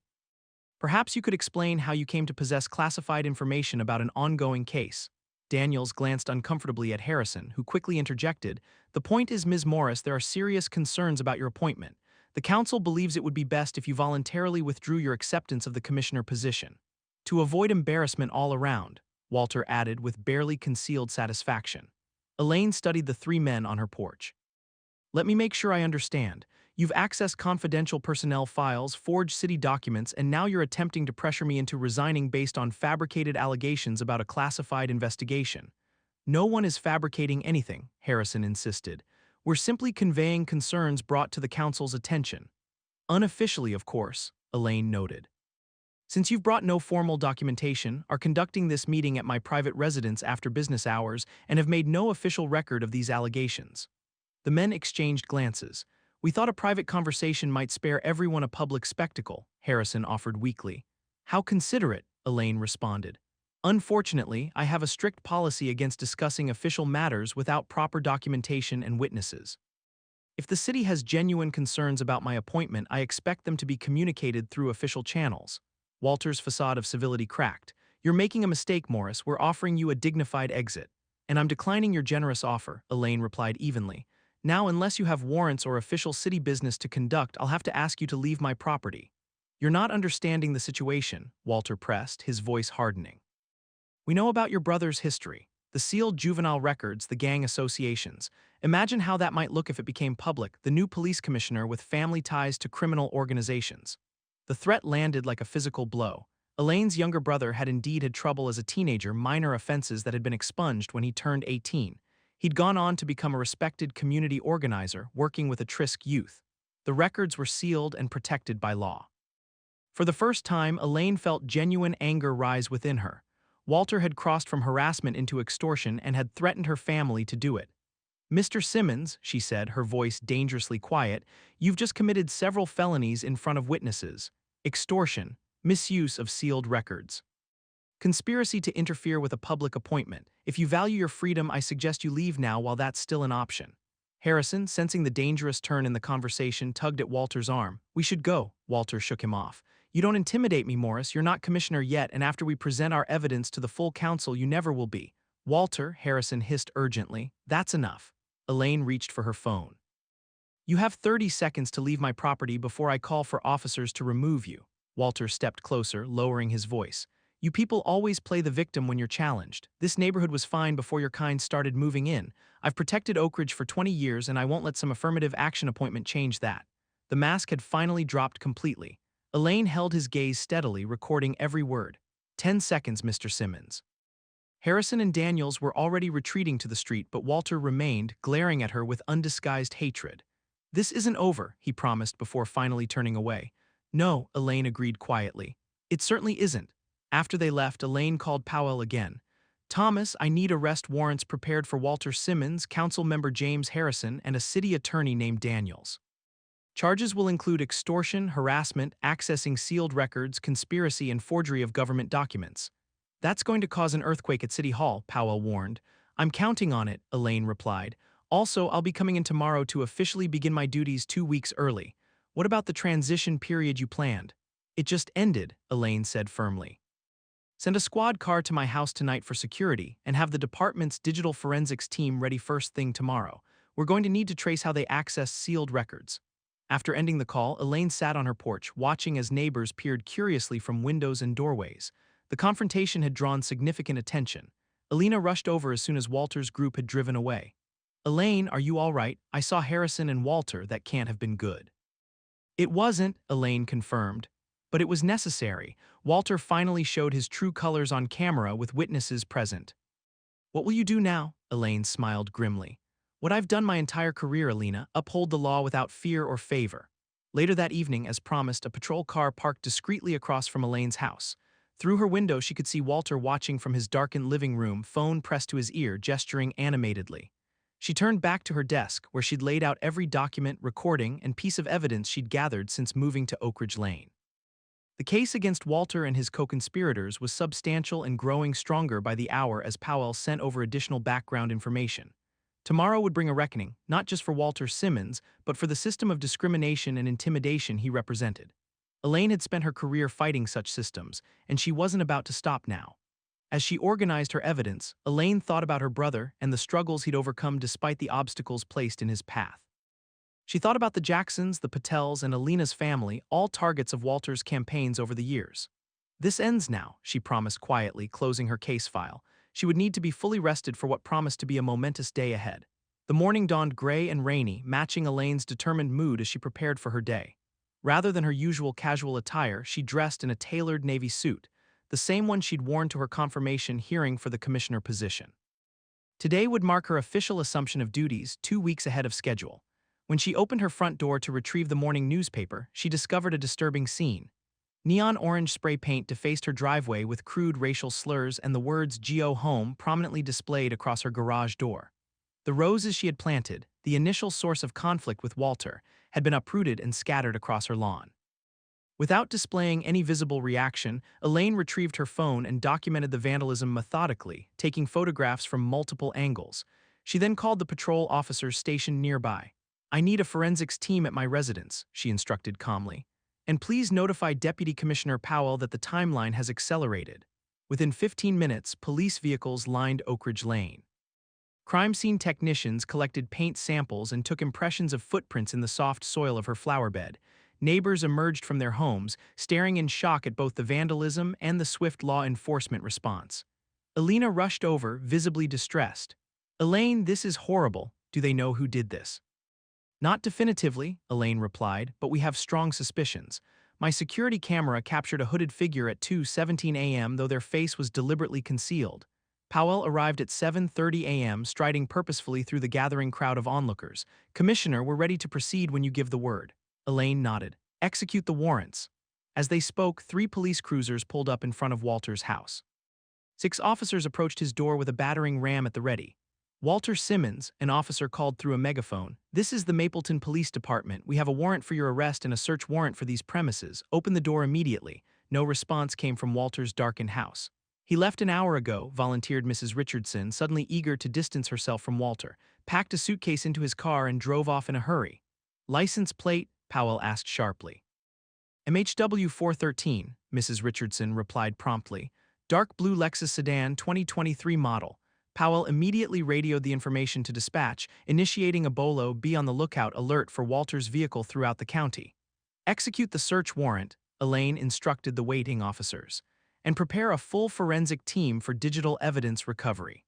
Perhaps you could explain how you came to possess classified information about an ongoing case." Daniels glanced uncomfortably at Harrison, who quickly interjected, "The point is, Ms. Morris, there are serious concerns about your appointment. The council believes it would be best if you voluntarily withdrew your acceptance of the commissioner position. To avoid embarrassment all around," Walter added with barely concealed satisfaction. Elaine studied the 3 men on her porch. "Let me make sure I understand. You've accessed confidential personnel files, forged city documents, and now you're attempting to pressure me into resigning based on fabricated allegations about a classified investigation." "No one is fabricating anything," Harrison insisted. "We're simply conveying concerns brought to the council's attention." "Unofficially, of course," Elaine noted. "Since you've brought no formal documentation, are conducting this meeting at my private residence after business hours, and have made no official record of these allegations." The men exchanged glances. "We thought a private conversation might spare everyone a public spectacle," Harrison offered weakly. How considerate, Elaine responded. Unfortunately, I have a strict policy against discussing official matters without proper documentation and witnesses. If the city has genuine concerns about my appointment, I expect them to be communicated through official channels. Walter's facade of civility cracked. You're making a mistake, Morris. We're offering you a dignified exit. And I'm declining your generous offer, Elaine replied evenly. Now, unless you have warrants or official city business to conduct, I'll have to ask you to leave my property. You're not understanding the situation, Walter pressed, his voice hardening. We know about your brother's history, the sealed juvenile records, the gang associations. Imagine how that might look if it became public, the new police commissioner with family ties to criminal organizations. The threat landed like a physical blow. Elaine's younger brother had indeed had trouble as a teenager, minor offenses that had been expunged when he turned 18. He'd gone on to become a respected community organizer, working with at-risk youth. The records were sealed and protected by law. For the first time, Elaine felt genuine anger rise within her. Walter had crossed from harassment into extortion and had threatened her family to do it. Mr. Simmons, she said, her voice dangerously quiet, you've just committed several felonies in front of witnesses. Extortion, misuse of sealed records. Conspiracy to interfere with a public appointment. If you value your freedom, I suggest you leave now while that's still an option. Harrison, sensing the dangerous turn in the conversation, tugged at Walter's arm. We should go. Walter shook him off. You don't intimidate me, Morris. You're not commissioner yet, and after we present our evidence to the full council, you never will be. Walter, Harrison hissed urgently. That's enough. Elaine reached for her phone. You have 30 seconds to leave my property before I call for officers to remove you. Walter stepped closer, lowering his voice. You people always play the victim when you're challenged. This neighborhood was fine before your kind started moving in. I've protected Oakridge for 20 years, and I won't let some affirmative action appointment change that. The mask had finally dropped completely. Elaine held his gaze steadily, recording every word. 10 seconds, Mr. Simmons. Harrison and Daniels were already retreating to the street, but Walter remained, glaring at her with undisguised hatred. This isn't over, he promised before finally turning away. No, Elaine agreed quietly. It certainly isn't. After they left, Elaine called Powell again. Thomas, I need arrest warrants prepared for Walter Simmons, council member James Harrison, and a city attorney named Daniels. Charges will include extortion, harassment, accessing sealed records, conspiracy, and forgery of government documents. That's going to cause an earthquake at City Hall, Powell warned. I'm counting on it, Elaine replied. Also, I'll be coming in tomorrow to officially begin my duties 2 weeks early. What about the transition period you planned? It just ended, Elaine said firmly. Send a squad car to my house tonight for security and have the department's digital forensics team ready first thing tomorrow. We're going to need to trace how they access sealed records. After ending the call, Elaine sat on her porch, watching as neighbors peered curiously from windows and doorways. The confrontation had drawn significant attention. Elena rushed over as soon as Walter's group had driven away. Elaine, are you all right? I saw Harrison and Walter. That can't have been good. It wasn't, Elaine confirmed. But it was necessary. Walter finally showed his true colors on camera with witnesses present. What will you do now? Elaine smiled grimly. What I've done my entire career, Elena, uphold the law without fear or favor. Later that evening, as promised, a patrol car parked discreetly across from Elaine's house. Through her window, she could see Walter watching from his darkened living room, phone pressed to his ear, gesturing animatedly. She turned back to her desk, where she'd laid out every document, recording, and piece of evidence she'd gathered since moving to Oakridge Lane. The case against Walter and his co-conspirators was substantial and growing stronger by the hour as Powell sent over additional background information. Tomorrow would bring a reckoning, not just for Walter Simmons, but for the system of discrimination and intimidation he represented. Elaine had spent her career fighting such systems, and she wasn't about to stop now. As she organized her evidence, Elaine thought about her brother and the struggles he'd overcome despite the obstacles placed in his path. She thought about the Jacksons, the Patels, and Alina's family, all targets of Walter's campaigns over the years. This ends now, she promised quietly, closing her case file. She would need to be fully rested for what promised to be a momentous day ahead. The morning dawned gray and rainy, matching Elaine's determined mood as she prepared for her day. Rather than her usual casual attire, she dressed in a tailored navy suit, the same one she'd worn to her confirmation hearing for the commissioner position. Today would mark her official assumption of duties, 2 weeks ahead of schedule. When she opened her front door to retrieve the morning newspaper, she discovered a disturbing scene. Neon orange spray paint defaced her driveway with crude racial slurs and the words "Go Home" prominently displayed across her garage door. The roses she had planted, the initial source of conflict with Walter, had been uprooted and scattered across her lawn. Without displaying any visible reaction, Elaine retrieved her phone and documented the vandalism methodically, taking photographs from multiple angles. She then called the patrol officers stationed nearby. "I need a forensics team at my residence," she instructed calmly. "And please notify Deputy Commissioner Powell that the timeline has accelerated." Within 15 minutes, police vehicles lined Oakridge Lane. Crime scene technicians collected paint samples and took impressions of footprints in the soft soil of her flower bed. Neighbors emerged from their homes, staring in shock at both the vandalism and the swift law enforcement response. Elena rushed over, visibly distressed. "Elaine, this is horrible. Do they know who did this?" "Not definitively," Elaine replied, "but we have strong suspicions. My security camera captured a hooded figure at 2:17 a.m., though their face was deliberately concealed." Powell arrived at 7:30 a.m., striding purposefully through the gathering crowd of onlookers. "Commissioner, we're ready to proceed when you give the word." Elaine nodded. "Execute the warrants." As they spoke, 3 police cruisers pulled up in front of Walter's house. 6 officers approached his door with a battering ram at the ready. Walter Simmons, an officer, called through a megaphone. "This is the Mapleton Police Department. We have a warrant for your arrest and a search warrant for these premises. Open the door immediately." No response came from Walter's darkened house. "He left an hour ago," volunteered Mrs. Richardson, suddenly eager to distance herself from Walter, "packed a suitcase into his car and drove off in a hurry." "License plate?" Powell asked sharply. "MHW 413, Mrs. Richardson replied promptly. "Dark blue Lexus sedan, 2023 model." Powell immediately radioed the information to dispatch, initiating a BOLO "Be on the lookout" alert for Walter's vehicle throughout the county. "Execute the search warrant," Elaine instructed the waiting officers, "and prepare a full forensic team for digital evidence recovery."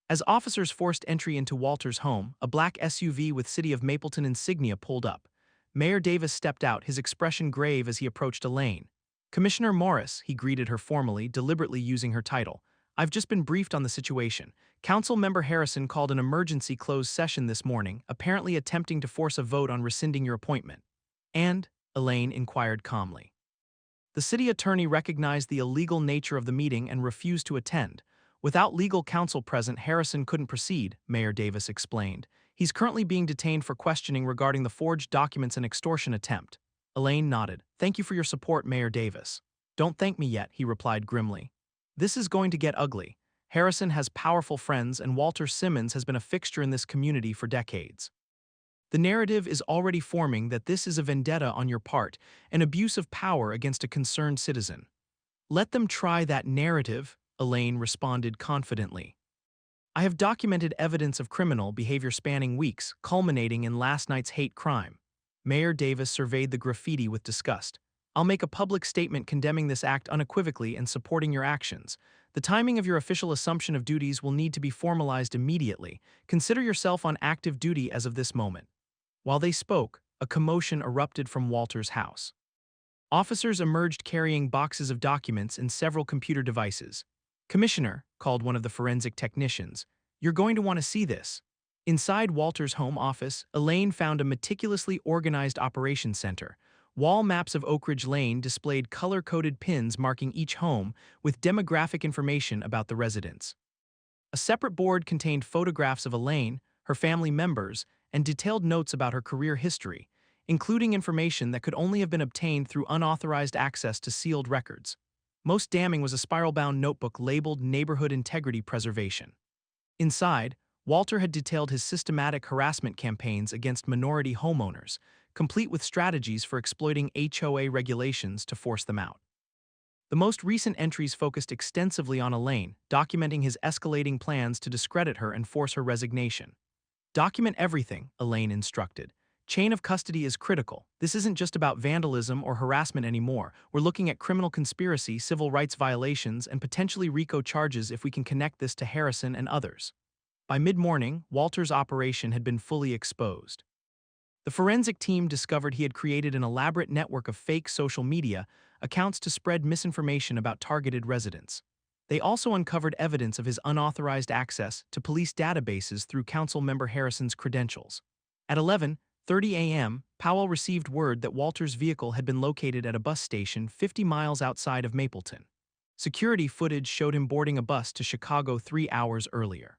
As officers forced entry into Walter's home, a black SUV with City of Mapleton insignia pulled up. Mayor Davis stepped out, his expression grave as he approached Elaine. "Commissioner Morris," he greeted her formally, deliberately using her title. "I've just been briefed on the situation. Council member Harrison called an emergency closed session this morning, apparently attempting to force a vote on rescinding your appointment." "And?" Elaine inquired calmly. "The city attorney recognized the illegal nature of the meeting and refused to attend. Without legal counsel present, Harrison couldn't proceed," Mayor Davis explained. "He's currently being detained for questioning regarding the forged documents and extortion attempt." Elaine nodded. "Thank you for your support, Mayor Davis." "Don't thank me yet," he replied grimly. "This is going to get ugly. Harrison has powerful friends, and Walter Simmons has been a fixture in this community for decades. The narrative is already forming that this is a vendetta on your part, an abuse of power against a concerned citizen." "Let them try that narrative," Elaine responded confidently. "I have documented evidence of criminal behavior spanning weeks, culminating in last night's hate crime." Mayor Davis surveyed the graffiti with disgust. "I'll make a public statement condemning this act unequivocally and supporting your actions. The timing of your official assumption of duties will need to be formalized immediately. Consider yourself on active duty as of this moment." While they spoke, a commotion erupted from Walter's house. Officers emerged carrying boxes of documents and several computer devices. "Commissioner," called one of the forensic technicians, "you're going to want to see this." Inside Walter's home office, Elaine found a meticulously organized operations center. Wall maps of Oakridge Lane displayed color-coded pins marking each home, with demographic information about the residents. A separate board contained photographs of Elaine, her family members, and detailed notes about her career history, including information that could only have been obtained through unauthorized access to sealed records. Most damning was a spiral-bound notebook labeled Neighborhood Integrity Preservation. Inside, Walter had detailed his systematic harassment campaigns against minority homeowners, complete with strategies for exploiting HOA regulations to force them out. The most recent entries focused extensively on Elaine, documenting his escalating plans to discredit her and force her resignation. "Document everything," Elaine instructed. "Chain of custody is critical. This isn't just about vandalism or harassment anymore. We're looking at criminal conspiracy, civil rights violations, and potentially RICO charges if we can connect this to Harrison and others." By mid-morning, Walter's operation had been fully exposed. The forensic team discovered he had created an elaborate network of fake social media accounts to spread misinformation about targeted residents. They also uncovered evidence of his unauthorized access to police databases through council member Harrison's credentials. At 11:30 a.m., Powell received word that Walter's vehicle had been located at a bus station 50 miles outside of Mapleton. Security footage showed him boarding a bus to Chicago 3 hours earlier.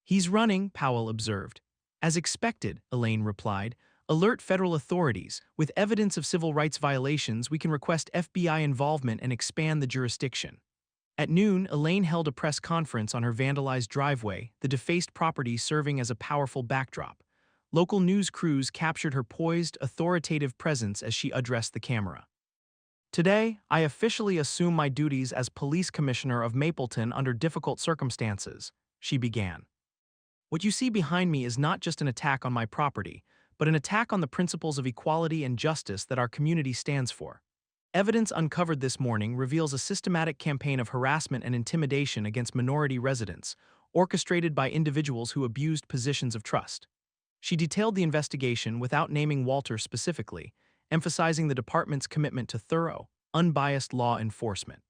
"He's running," Powell observed. "As expected," Elaine replied. Alert federal authorities. With evidence of civil rights violations, we can request FBI involvement and expand the jurisdiction. At noon, Elaine held a press conference on her vandalized driveway, the defaced property serving as a powerful backdrop. Local news crews captured her poised, authoritative presence as she addressed the camera. Today, I officially assume my duties as police commissioner of Mapleton under difficult circumstances, she began. What you see behind me is not just an attack on my property, but an attack on the principles of equality and justice that our community stands for. Evidence uncovered this morning reveals a systematic campaign of harassment and intimidation against minority residents, orchestrated by individuals who abused positions of trust. She detailed the investigation without naming Walter specifically, emphasizing the department's commitment to thorough, unbiased law enforcement.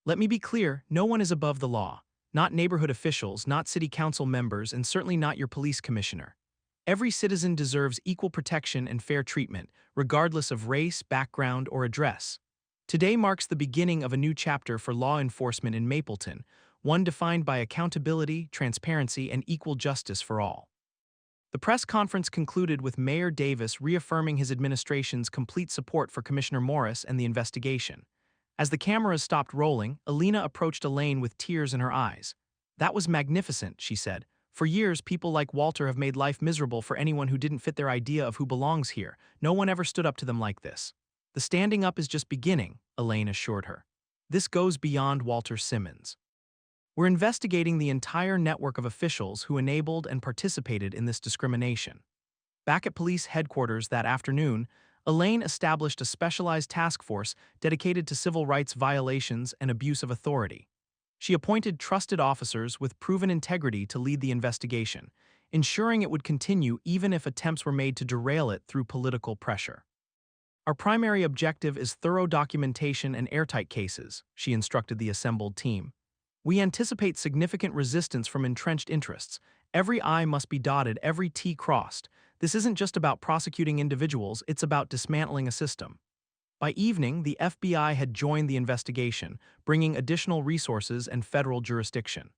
Let me be clear, no one is above the law. Not neighborhood officials, not city council members, and certainly not your police commissioner. Every citizen deserves equal protection and fair treatment, regardless of race, background, or address. Today marks the beginning of a new chapter for law enforcement in Mapleton, one defined by accountability, transparency, and equal justice for all. The press conference concluded with Mayor Davis reaffirming his administration's complete support for Commissioner Morris and the investigation. As the cameras stopped rolling, Alina approached Elaine with tears in her eyes. "That was magnificent," she said. "For years, people like Walter have made life miserable for anyone who didn't fit their idea of who belongs here. No one ever stood up to them like this." "The standing up is just beginning," Elaine assured her. "This goes beyond Walter Simmons. We're investigating the entire network of officials who enabled and participated in this discrimination." Back at police headquarters that afternoon, Elaine established a specialized task force dedicated to civil rights violations and abuse of authority. She appointed trusted officers with proven integrity to lead the investigation, ensuring it would continue even if attempts were made to derail it through political pressure. "Our primary objective is thorough documentation and airtight cases," she instructed the assembled team. "We anticipate significant resistance from entrenched interests. Every I must be dotted, every T crossed. This isn't just about prosecuting individuals, it's about dismantling a system." By evening, the FBI had joined the investigation, bringing additional resources and federal jurisdiction.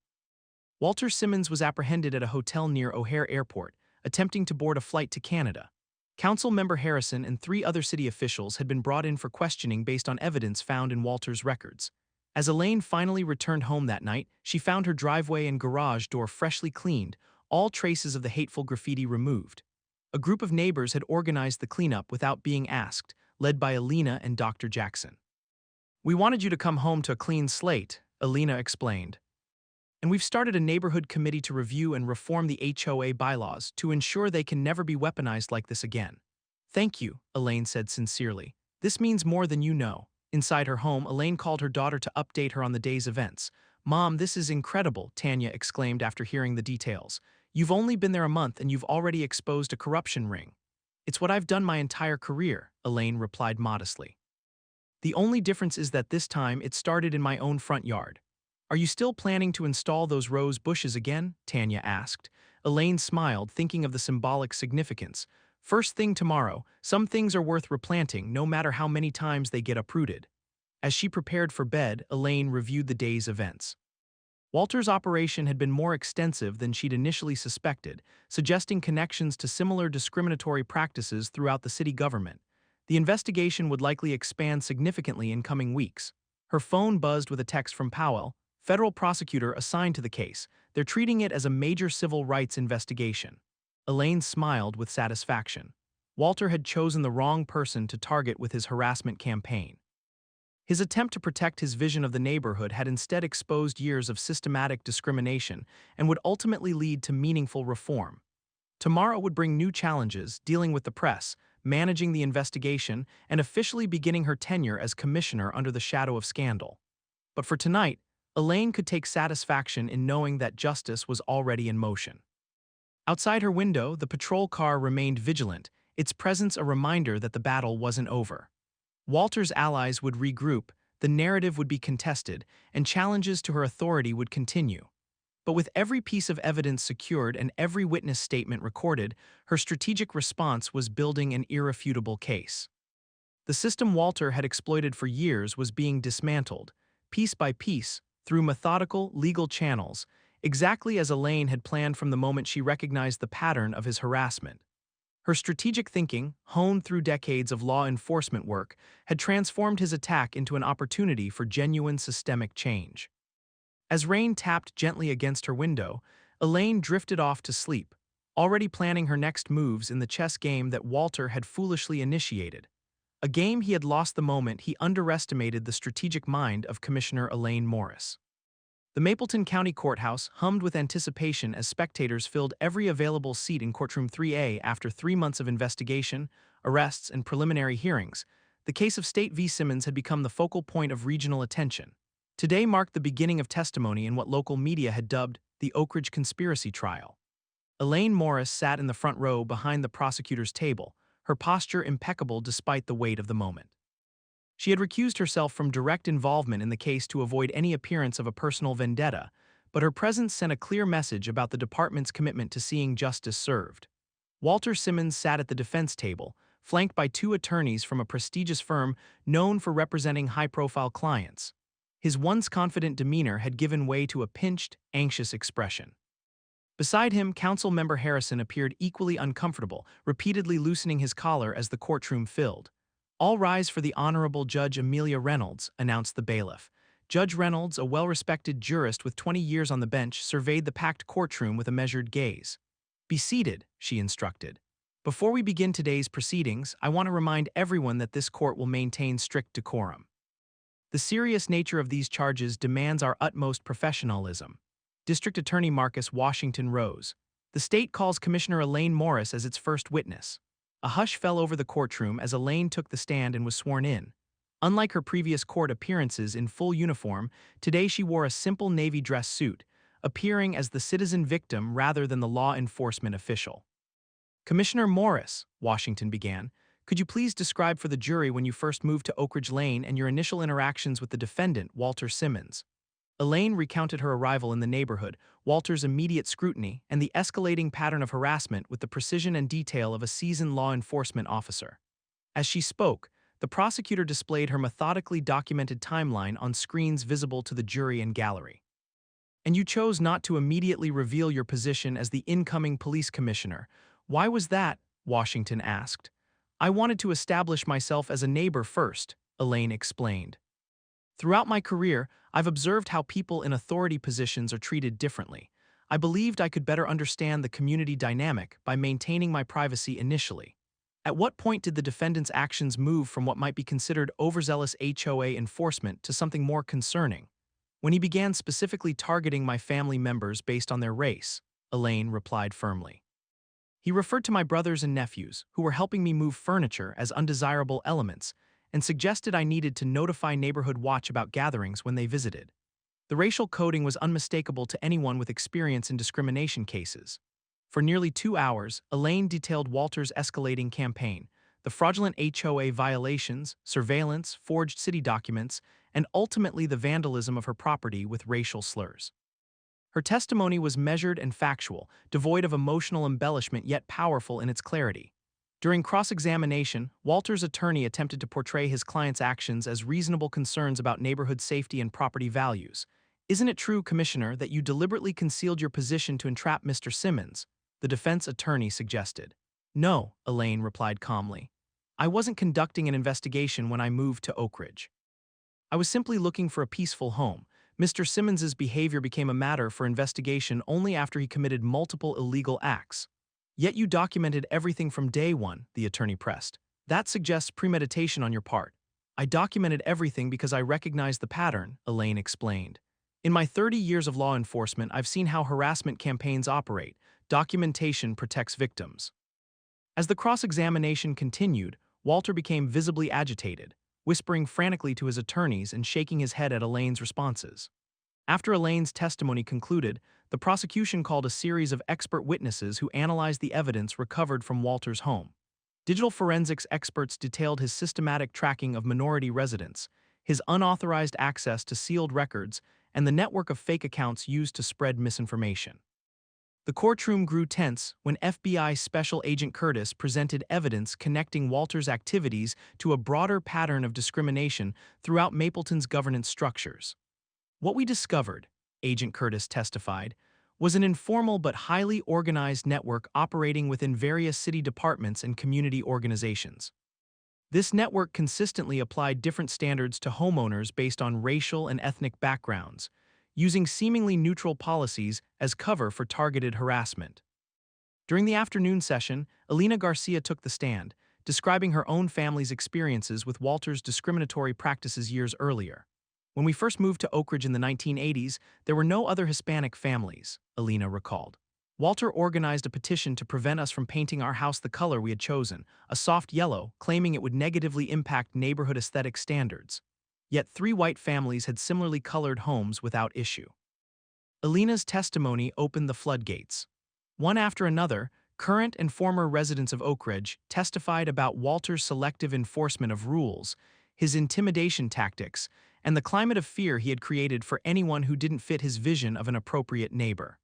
Walter Simmons was apprehended at a hotel near O'Hare Airport, attempting to board a flight to Canada. Council member Harrison and 3 other city officials had been brought in for questioning based on evidence found in Walter's records. As Elaine finally returned home that night, she found her driveway and garage door freshly cleaned, all traces of the hateful graffiti removed. A group of neighbors had organized the cleanup without being asked, led by Alina and Dr. Jackson. "We wanted you to come home to a clean slate," Alina explained. "And we've started a neighborhood committee to review and reform the HOA bylaws to ensure they can never be weaponized like this again." "Thank you," Elaine said sincerely. "This means more than you know." Inside her home, Elaine called her daughter to update her on the day's events. "Mom, this is incredible," Tanya exclaimed after hearing the details. "You've only been there a month and you've already exposed a corruption ring." "It's what I've done my entire career," Elaine replied modestly. "The only difference is that this time it started in my own front yard." "Are you still planning to install those rose bushes again?" Tanya asked. Elaine smiled, thinking of the symbolic significance. "First thing tomorrow, some things are worth replanting no matter how many times they get uprooted." As she prepared for bed, Elaine reviewed the day's events. Walter's operation had been more extensive than she'd initially suspected, suggesting connections to similar discriminatory practices throughout the city government. The investigation would likely expand significantly in coming weeks. Her phone buzzed with a text from Powell, federal prosecutor assigned to the case. They're treating it as a major civil rights investigation. Elaine smiled with satisfaction. Walter had chosen the wrong person to target with his harassment campaign. His attempt to protect his vision of the neighborhood had instead exposed years of systematic discrimination and would ultimately lead to meaningful reform. Tomorrow would bring new challenges, dealing with the press, managing the investigation, and officially beginning her tenure as commissioner under the shadow of scandal. But for tonight, Elaine could take satisfaction in knowing that justice was already in motion. Outside her window, the patrol car remained vigilant, its presence a reminder that the battle wasn't over. Walter's allies would regroup, the narrative would be contested, and challenges to her authority would continue. But with every piece of evidence secured and every witness statement recorded, her strategic response was building an irrefutable case. The system Walter had exploited for years was being dismantled, piece by piece, through methodical, legal channels, exactly as Elaine had planned from the moment she recognized the pattern of his harassment. Her strategic thinking, honed through decades of law enforcement work, had transformed his attack into an opportunity for genuine systemic change. As rain tapped gently against her window, Elaine drifted off to sleep, already planning her next moves in the chess game that Walter had foolishly initiated. A game he had lost the moment he underestimated the strategic mind of Commissioner Elaine Morris. The Mapleton County Courthouse hummed with anticipation as spectators filled every available seat in Courtroom 3A after 3 months of investigation, arrests, and preliminary hearings. The case of State v. Simmons had become the focal point of regional attention. Today marked the beginning of testimony in what local media had dubbed the Oakridge conspiracy trial. Elaine Morris sat in the front row behind the prosecutor's table, her posture impeccable despite the weight of the moment. She had recused herself from direct involvement in the case to avoid any appearance of a personal vendetta, but her presence sent a clear message about the department's commitment to seeing justice served. Walter Simmons sat at the defense table, flanked by 2 attorneys from a prestigious firm known for representing high-profile clients. His once confident demeanor had given way to a pinched, anxious expression. Beside him, council member Harrison appeared equally uncomfortable, repeatedly loosening his collar as the courtroom filled. "All rise for the Honorable Judge Amelia Reynolds," announced the bailiff. Judge Reynolds, a well-respected jurist with 20 years on the bench, surveyed the packed courtroom with a measured gaze. "Be seated," she instructed. "Before we begin today's proceedings, I want to remind everyone that this court will maintain strict decorum. The serious nature of these charges demands our utmost professionalism." District Attorney Marcus Washington rose. "The state calls Commissioner Elaine Morris as its first witness." A hush fell over the courtroom as Elaine took the stand and was sworn in. Unlike her previous court appearances in full uniform, today she wore a simple navy dress suit, appearing as the citizen victim rather than the law enforcement official. "Commissioner Morris," Washington began, "could you please describe for the jury when you first moved to Oakridge Lane and your initial interactions with the defendant, Walter Simmons?" Elaine recounted her arrival in the neighborhood, Walter's immediate scrutiny, and the escalating pattern of harassment with the precision and detail of a seasoned law enforcement officer. As she spoke, the prosecutor displayed her methodically documented timeline on screens visible to the jury and gallery. "And you chose not to immediately reveal your position as the incoming police commissioner. Why was that?" Washington asked. "I wanted to establish myself as a neighbor first," Elaine explained. "Throughout my career, I've observed how people in authority positions are treated differently. I believed I could better understand the community dynamic by maintaining my privacy initially." At what point did the defendant's actions move from what might be considered overzealous HOA enforcement to something more concerning? "When he began specifically targeting my family members based on their race," Elaine replied firmly. "He referred to my brothers and nephews, who were helping me move furniture, as undesirable elements, and suggested I needed to notify Neighborhood Watch about gatherings when they visited. The racial coding was unmistakable to anyone with experience in discrimination cases." For nearly 2 hours, Elaine detailed Walter's escalating campaign, the fraudulent HOA violations, surveillance, forged city documents, and ultimately the vandalism of her property with racial slurs. Her testimony was measured and factual, devoid of emotional embellishment yet powerful in its clarity. During cross-examination, Walter's attorney attempted to portray his client's actions as reasonable concerns about neighborhood safety and property values. "Isn't it true, Commissioner, that you deliberately concealed your position to entrap Mr. Simmons?" the defense attorney suggested. "No," Elaine replied calmly. "I wasn't conducting an investigation when I moved to Oakridge. I was simply looking for a peaceful home. Mr. Simmons's behavior became a matter for investigation only after he committed multiple illegal acts." "Yet you documented everything from day one," the attorney pressed. "That suggests premeditation on your part." "I documented everything because I recognized the pattern," Elaine explained. "In my 30 years of law enforcement, I've seen how harassment campaigns operate. Documentation protects victims." As the cross-examination continued, Walter became visibly agitated, whispering frantically to his attorneys and shaking his head at Elaine's responses. After Elaine's testimony concluded, the prosecution called a series of expert witnesses who analyzed the evidence recovered from Walter's home. Digital forensics experts detailed his systematic tracking of minority residents, his unauthorized access to sealed records, and the network of fake accounts used to spread misinformation. The courtroom grew tense when FBI Special Agent Curtis presented evidence connecting Walter's activities to a broader pattern of discrimination throughout Mapleton's governance structures. "What we discovered," Agent Curtis testified, was an informal but highly organized network operating within various city departments and community organizations. This network consistently applied different standards to homeowners based on racial and ethnic backgrounds, using seemingly neutral policies as cover for targeted harassment. During the afternoon session, Elena Garcia took the stand, describing her own family's experiences with Walter's discriminatory practices years earlier. When we first moved to Oakridge in the 1980s, there were no other Hispanic families, Elena recalled. Walter organized a petition to prevent us from painting our house the color we had chosen, a soft yellow, claiming it would negatively impact neighborhood aesthetic standards. Yet 3 white families had similarly colored homes without issue. Elena's testimony opened the floodgates. One after another, current and former residents of Oakridge testified about Walter's selective enforcement of rules, his intimidation tactics, and the climate of fear he had created for anyone who didn't fit his vision of an appropriate neighbor.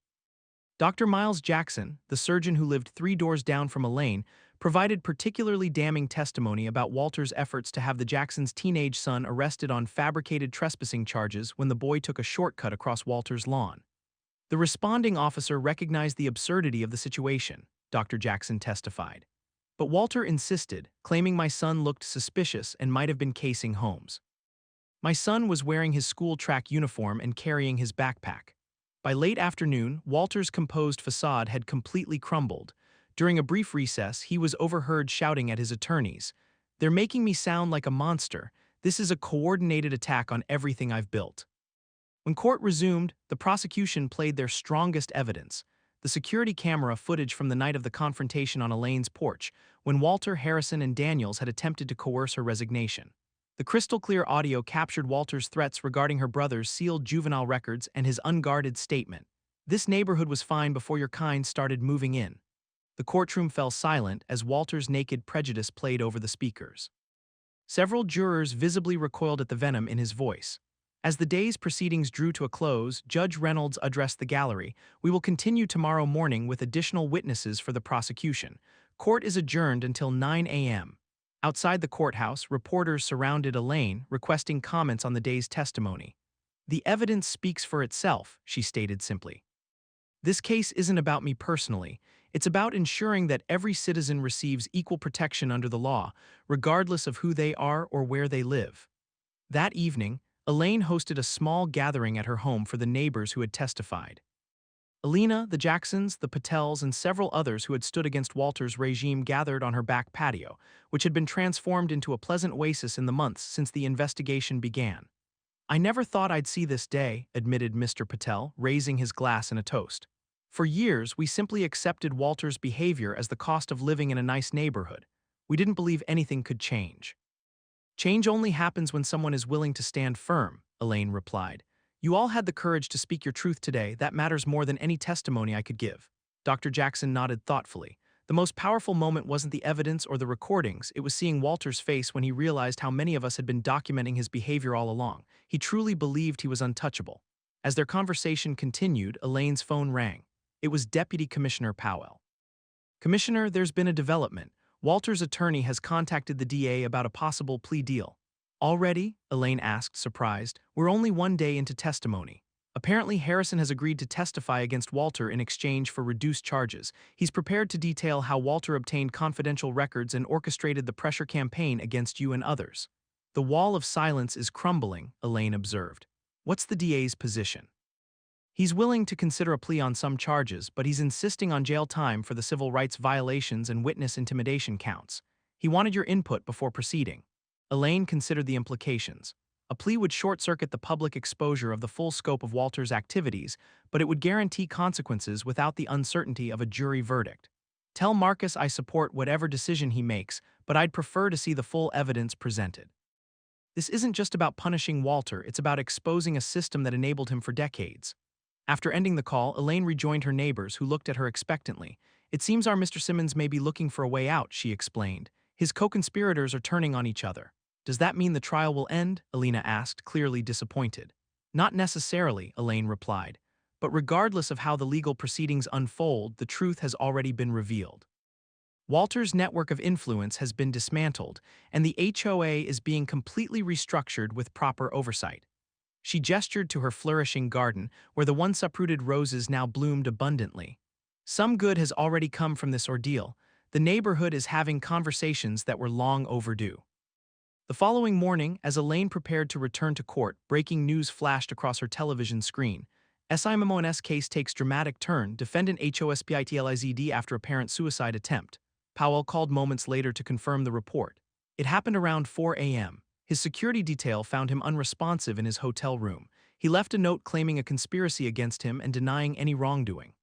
Dr. Miles Jackson, the surgeon who lived 3 doors down from Elaine, provided particularly damning testimony about Walter's efforts to have the Jacksons' teenage son arrested on fabricated trespassing charges when the boy took a shortcut across Walter's lawn. The responding officer recognized the absurdity of the situation, Dr. Jackson testified. But Walter insisted, claiming my son looked suspicious and might have been casing Holmes. My son was wearing his school track uniform and carrying his backpack. By late afternoon, Walter's composed facade had completely crumbled. During a brief recess, he was overheard shouting at his attorneys, "They're making me sound like a monster. This is a coordinated attack on everything I've built." When court resumed, the prosecution played their strongest evidence, the security camera footage from the night of the confrontation on Elaine's porch, when Walter, Harrison, and Daniels had attempted to coerce her resignation. The crystal-clear audio captured Walter's threats regarding her brother's sealed juvenile records and his unguarded statement, "This neighborhood was fine before your kind started moving in." The courtroom fell silent as Walter's naked prejudice played over the speakers. Several jurors visibly recoiled at the venom in his voice. As the day's proceedings drew to a close, Judge Reynolds addressed the gallery. "We will continue tomorrow morning with additional witnesses for the prosecution. Court is adjourned until 9 a.m. Outside the courthouse, reporters surrounded Elaine, requesting comments on the day's testimony. "The evidence speaks for itself," she stated simply. "This case isn't about me personally. It's about ensuring that every citizen receives equal protection under the law, regardless of who they are or where they live." That evening, Elaine hosted a small gathering at her home for the neighbors who had testified. Elena, the Jacksons, the Patels, and several others who had stood against Walter's regime gathered on her back patio, which had been transformed into a pleasant oasis in the months since the investigation began. "I never thought I'd see this day," admitted Mr. Patel, raising his glass in a toast. "For years, we simply accepted Walter's behavior as the cost of living in a nice neighborhood. We didn't believe anything could change." "Change only happens when someone is willing to stand firm," Elaine replied. "You all had the courage to speak your truth today. That matters more than any testimony I could give." Dr. Jackson nodded thoughtfully. "The most powerful moment wasn't the evidence or the recordings, it was seeing Walter's face when he realized how many of us had been documenting his behavior all along. He truly believed he was untouchable." As their conversation continued, Elaine's phone rang. It was Deputy Commissioner Powell. "Commissioner, there's been a development. Walter's attorney has contacted the DA about a possible plea deal." "Already?" Elaine asked, surprised. "We're only 1 day into testimony." "Apparently, Harrison has agreed to testify against Walter in exchange for reduced charges. He's prepared to detail how Walter obtained confidential records and orchestrated the pressure campaign against you and others." "The wall of silence is crumbling," Elaine observed. "What's the DA's position?" "He's willing to consider a plea on some charges, but he's insisting on jail time for the civil rights violations and witness intimidation counts. He wanted your input before proceeding." Elaine considered the implications. A plea would short-circuit the public exposure of the full scope of Walter's activities, but it would guarantee consequences without the uncertainty of a jury verdict. "Tell Marcus I support whatever decision he makes, but I'd prefer to see the full evidence presented. This isn't just about punishing Walter, it's about exposing a system that enabled him for decades." After ending the call, Elaine rejoined her neighbors, who looked at her expectantly. "It seems our Mr. Simmons may be looking for a way out," she explained. "His co-conspirators are turning on each other." "Does that mean the trial will end?" Elena asked, clearly disappointed. "Not necessarily," Elaine replied. "But regardless of how the legal proceedings unfold, the truth has already been revealed. Walter's network of influence has been dismantled, and the HOA is being completely restructured with proper oversight." She gestured to her flourishing garden, where the once uprooted roses now bloomed abundantly. Some good has already come from this ordeal. The neighborhood is having conversations that were long overdue. The following morning, as Elaine prepared to return to court, breaking news flashed across her television screen. SIMMON's case takes dramatic turn, defendant hospitlized after apparent suicide attempt. Powell called moments later to confirm the report. It happened around 4 a.m. His security detail found him unresponsive in his hotel room. He left a note claiming a conspiracy against him and denying any wrongdoing.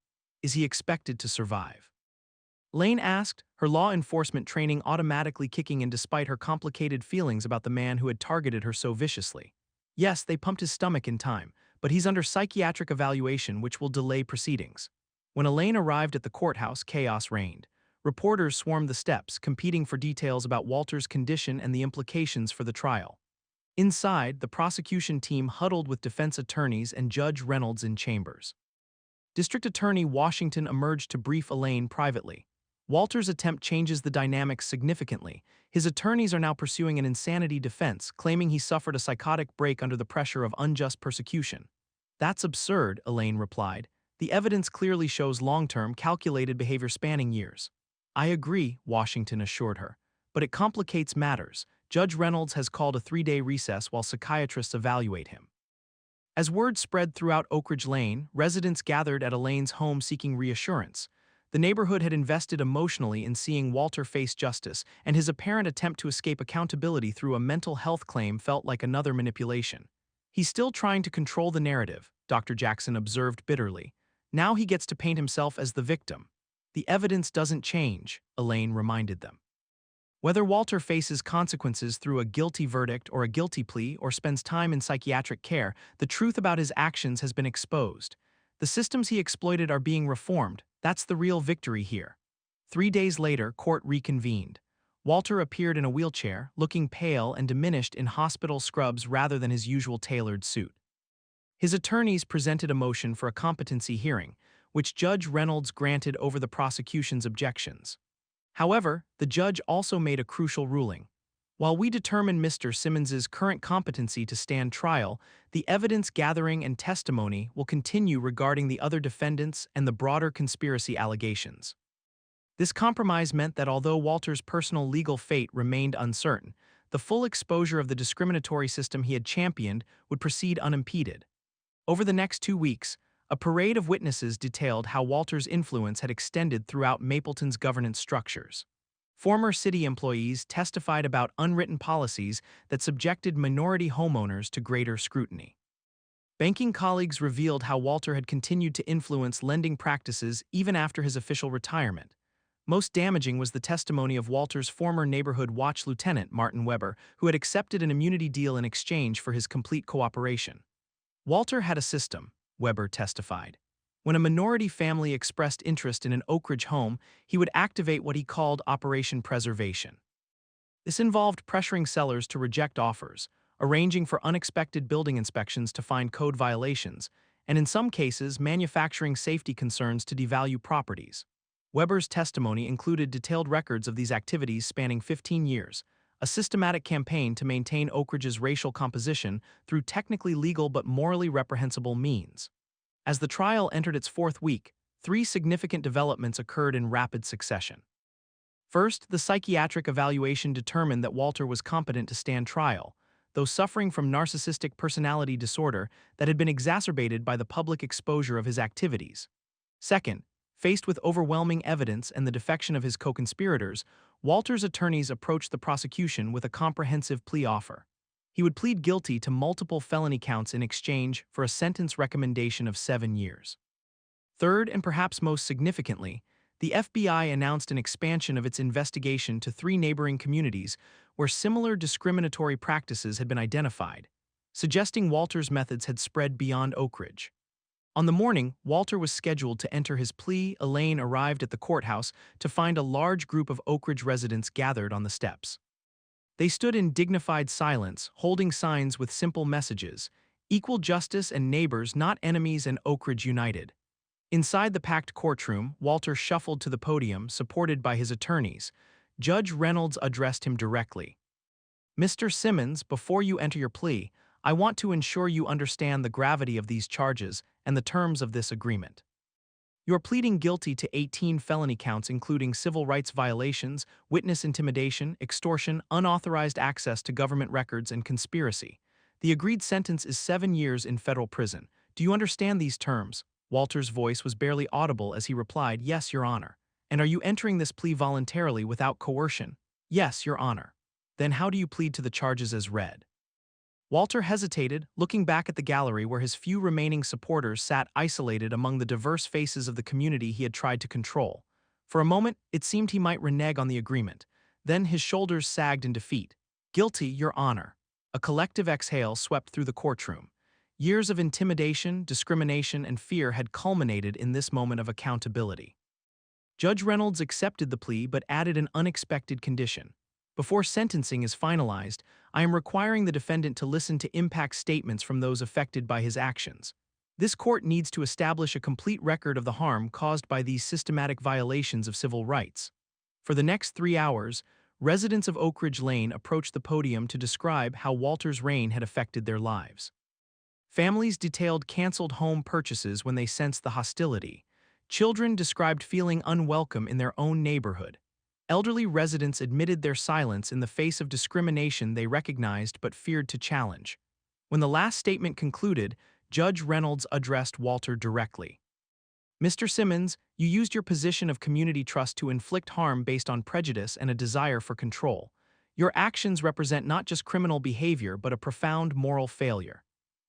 Is he expected to survive? Lane asked, her law enforcement training automatically kicking in despite her complicated feelings about the man who had targeted her so viciously. Yes, they pumped his stomach in time, but he's under psychiatric evaluation which will delay proceedings. When Elaine arrived at the courthouse, chaos reigned. Reporters swarmed the steps, competing for details about Walter's condition and the implications for the trial. Inside, the prosecution team huddled with defense attorneys and Judge Reynolds in chambers. District Attorney Washington emerged to brief Elaine privately. Walter's attempt changes the dynamics significantly. His attorneys are now pursuing an insanity defense, claiming he suffered a psychotic break under the pressure of unjust persecution. That's absurd, Elaine replied. The evidence clearly shows long-term, calculated behavior spanning years. I agree, Washington assured her. But it complicates matters. Judge Reynolds has called a 3-day recess while psychiatrists evaluate him. As word spread throughout Oakridge Lane, residents gathered at Elaine's home seeking reassurance. The neighborhood had invested emotionally in seeing Walter face justice, and his apparent attempt to escape accountability through a mental health claim felt like another manipulation. He's still trying to control the narrative, Dr. Jackson observed bitterly. Now he gets to paint himself as the victim. The evidence doesn't change, Elaine reminded them. Whether Walter faces consequences through a guilty verdict or a guilty plea or spends time in psychiatric care, the truth about his actions has been exposed. The systems he exploited are being reformed. That's the real victory here. 3 days later, court reconvened. Walter appeared in a wheelchair, looking pale and diminished in hospital scrubs rather than his usual tailored suit. His attorneys presented a motion for a competency hearing, which Judge Reynolds granted over the prosecution's objections. However, the judge also made a crucial ruling. While we determine Mr. Simmons's current competency to stand trial, the evidence gathering and testimony will continue regarding the other defendants and the broader conspiracy allegations. This compromise meant that although Walter's personal legal fate remained uncertain, the full exposure of the discriminatory system he had championed would proceed unimpeded. Over the next 2 weeks, a parade of witnesses detailed how Walter's influence had extended throughout Mapleton's governance structures. Former city employees testified about unwritten policies that subjected minority homeowners to greater scrutiny. Banking colleagues revealed how Walter had continued to influence lending practices even after his official retirement. Most damaging was the testimony of Walter's former neighborhood watch lieutenant, Martin Weber, who had accepted an immunity deal in exchange for his complete cooperation. Walter had a system, Weber testified. When a minority family expressed interest in an Oakridge home, he would activate what he called Operation Preservation. This involved pressuring sellers to reject offers, arranging for unexpected building inspections to find code violations, and in some cases manufacturing safety concerns to devalue properties. Weber's testimony included detailed records of these activities spanning 15 years, a systematic campaign to maintain Oakridge's racial composition through technically legal but morally reprehensible means. As the trial entered its 4th week, 3 significant developments occurred in rapid succession. First, the psychiatric evaluation determined that Walter was competent to stand trial, though suffering from narcissistic personality disorder that had been exacerbated by the public exposure of his activities. Second, faced with overwhelming evidence and the defection of his co-conspirators, Walter's attorneys approached the prosecution with a comprehensive plea offer. He would plead guilty to multiple felony counts in exchange for a sentence recommendation of 7 years. Third, and perhaps most significantly, the FBI announced an expansion of its investigation to 3 neighboring communities where similar discriminatory practices had been identified, suggesting Walter's methods had spread beyond Oakridge. On the morning Walter was scheduled to enter his plea, Elaine arrived at the courthouse to find a large group of Oakridge residents gathered on the steps. They stood in dignified silence, holding signs with simple messages, "Equal justice and neighbors, not enemies, and Oakridge united." Inside the packed courtroom, Walter shuffled to the podium, supported by his attorneys. Judge Reynolds addressed him directly. "Mr. Simmons, before you enter your plea, I want to ensure you understand the gravity of these charges and the terms of this agreement. You're pleading guilty to 18 felony counts including civil rights violations, witness intimidation, extortion, unauthorized access to government records, and conspiracy. The agreed sentence is 7 years in federal prison. Do you understand these terms? Walter's voice was barely audible as he replied, "Yes, Your Honor." "And are you entering this plea voluntarily without coercion?" "Yes, Your Honor." "Then how do you plead to the charges as read?" Walter hesitated, looking back at the gallery where his few remaining supporters sat isolated among the diverse faces of the community he had tried to control. For a moment, it seemed he might renege on the agreement. Then his shoulders sagged in defeat. "Guilty, Your Honor." A collective exhale swept through the courtroom. Years of intimidation, discrimination, and fear had culminated in this moment of accountability. Judge Reynolds accepted the plea but added an unexpected condition. "Before sentencing is finalized, I am requiring the defendant to listen to impact statements from those affected by his actions. This court needs to establish a complete record of the harm caused by these systematic violations of civil rights." For the next 3 hours, residents of Oakridge Lane approached the podium to describe how Walter's reign had affected their lives. Families detailed canceled home purchases when they sensed the hostility. Children described feeling unwelcome in their own neighborhood. Elderly residents admitted their silence in the face of discrimination they recognized but feared to challenge. When the last statement concluded, Judge Reynolds addressed Walter directly. "Mr. Simmons, you used your position of community trust to inflict harm based on prejudice and a desire for control. Your actions represent not just criminal behavior but a profound moral failure.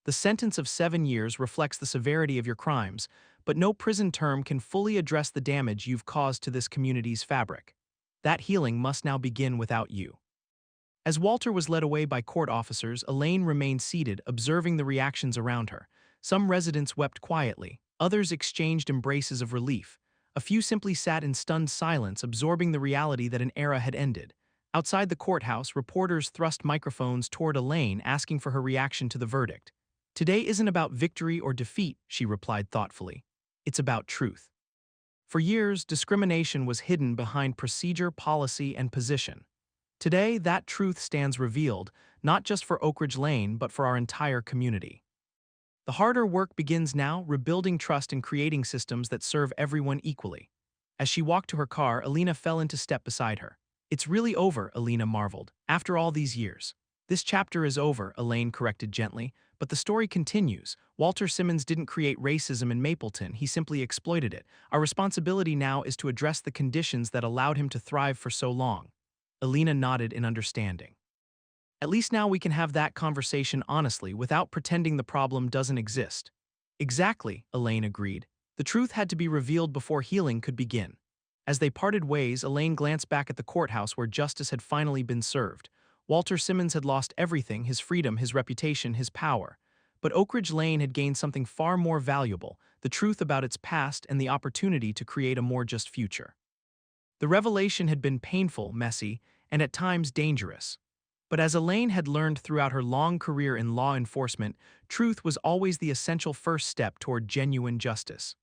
The sentence of 7 years reflects the severity of your crimes, but no prison term can fully address the damage you've caused to this community's fabric. That healing must now begin without you." As Walter was led away by court officers, Elaine remained seated, observing the reactions around her. Some residents wept quietly, others exchanged embraces of relief. A few simply sat in stunned silence, absorbing the reality that an era had ended. Outside the courthouse, reporters thrust microphones toward Elaine, asking for her reaction to the verdict. "Today isn't about victory or defeat," she replied thoughtfully. "It's about truth." For years, discrimination was hidden behind procedure, policy, and position. Today, that truth stands revealed, not just for Oakridge Lane, but for our entire community. The harder work begins now, rebuilding trust and creating systems that serve everyone equally. As she walked to her car, Alina fell into step beside her. "It's really over," Alina marveled. "After all these years." "This chapter is over," Elaine corrected gently, "but the story continues. Walter Simmons didn't create racism in Mapleton, he simply exploited it. Our responsibility now is to address the conditions that allowed him to thrive for so long." Alina nodded in understanding. "At least now we can have that conversation honestly, without pretending the problem doesn't exist." "Exactly," Elaine agreed. "The truth had to be revealed before healing could begin." As they parted ways, Elaine glanced back at the courthouse where justice had finally been served. Walter Simmons had lost everything: his freedom, his reputation, his power. But Oakridge Lane had gained something far more valuable: the truth about its past and the opportunity to create a more just future. The revelation had been painful, messy, and at times dangerous. But as Elaine had learned throughout her long career in law enforcement, truth was always the essential first step toward genuine justice.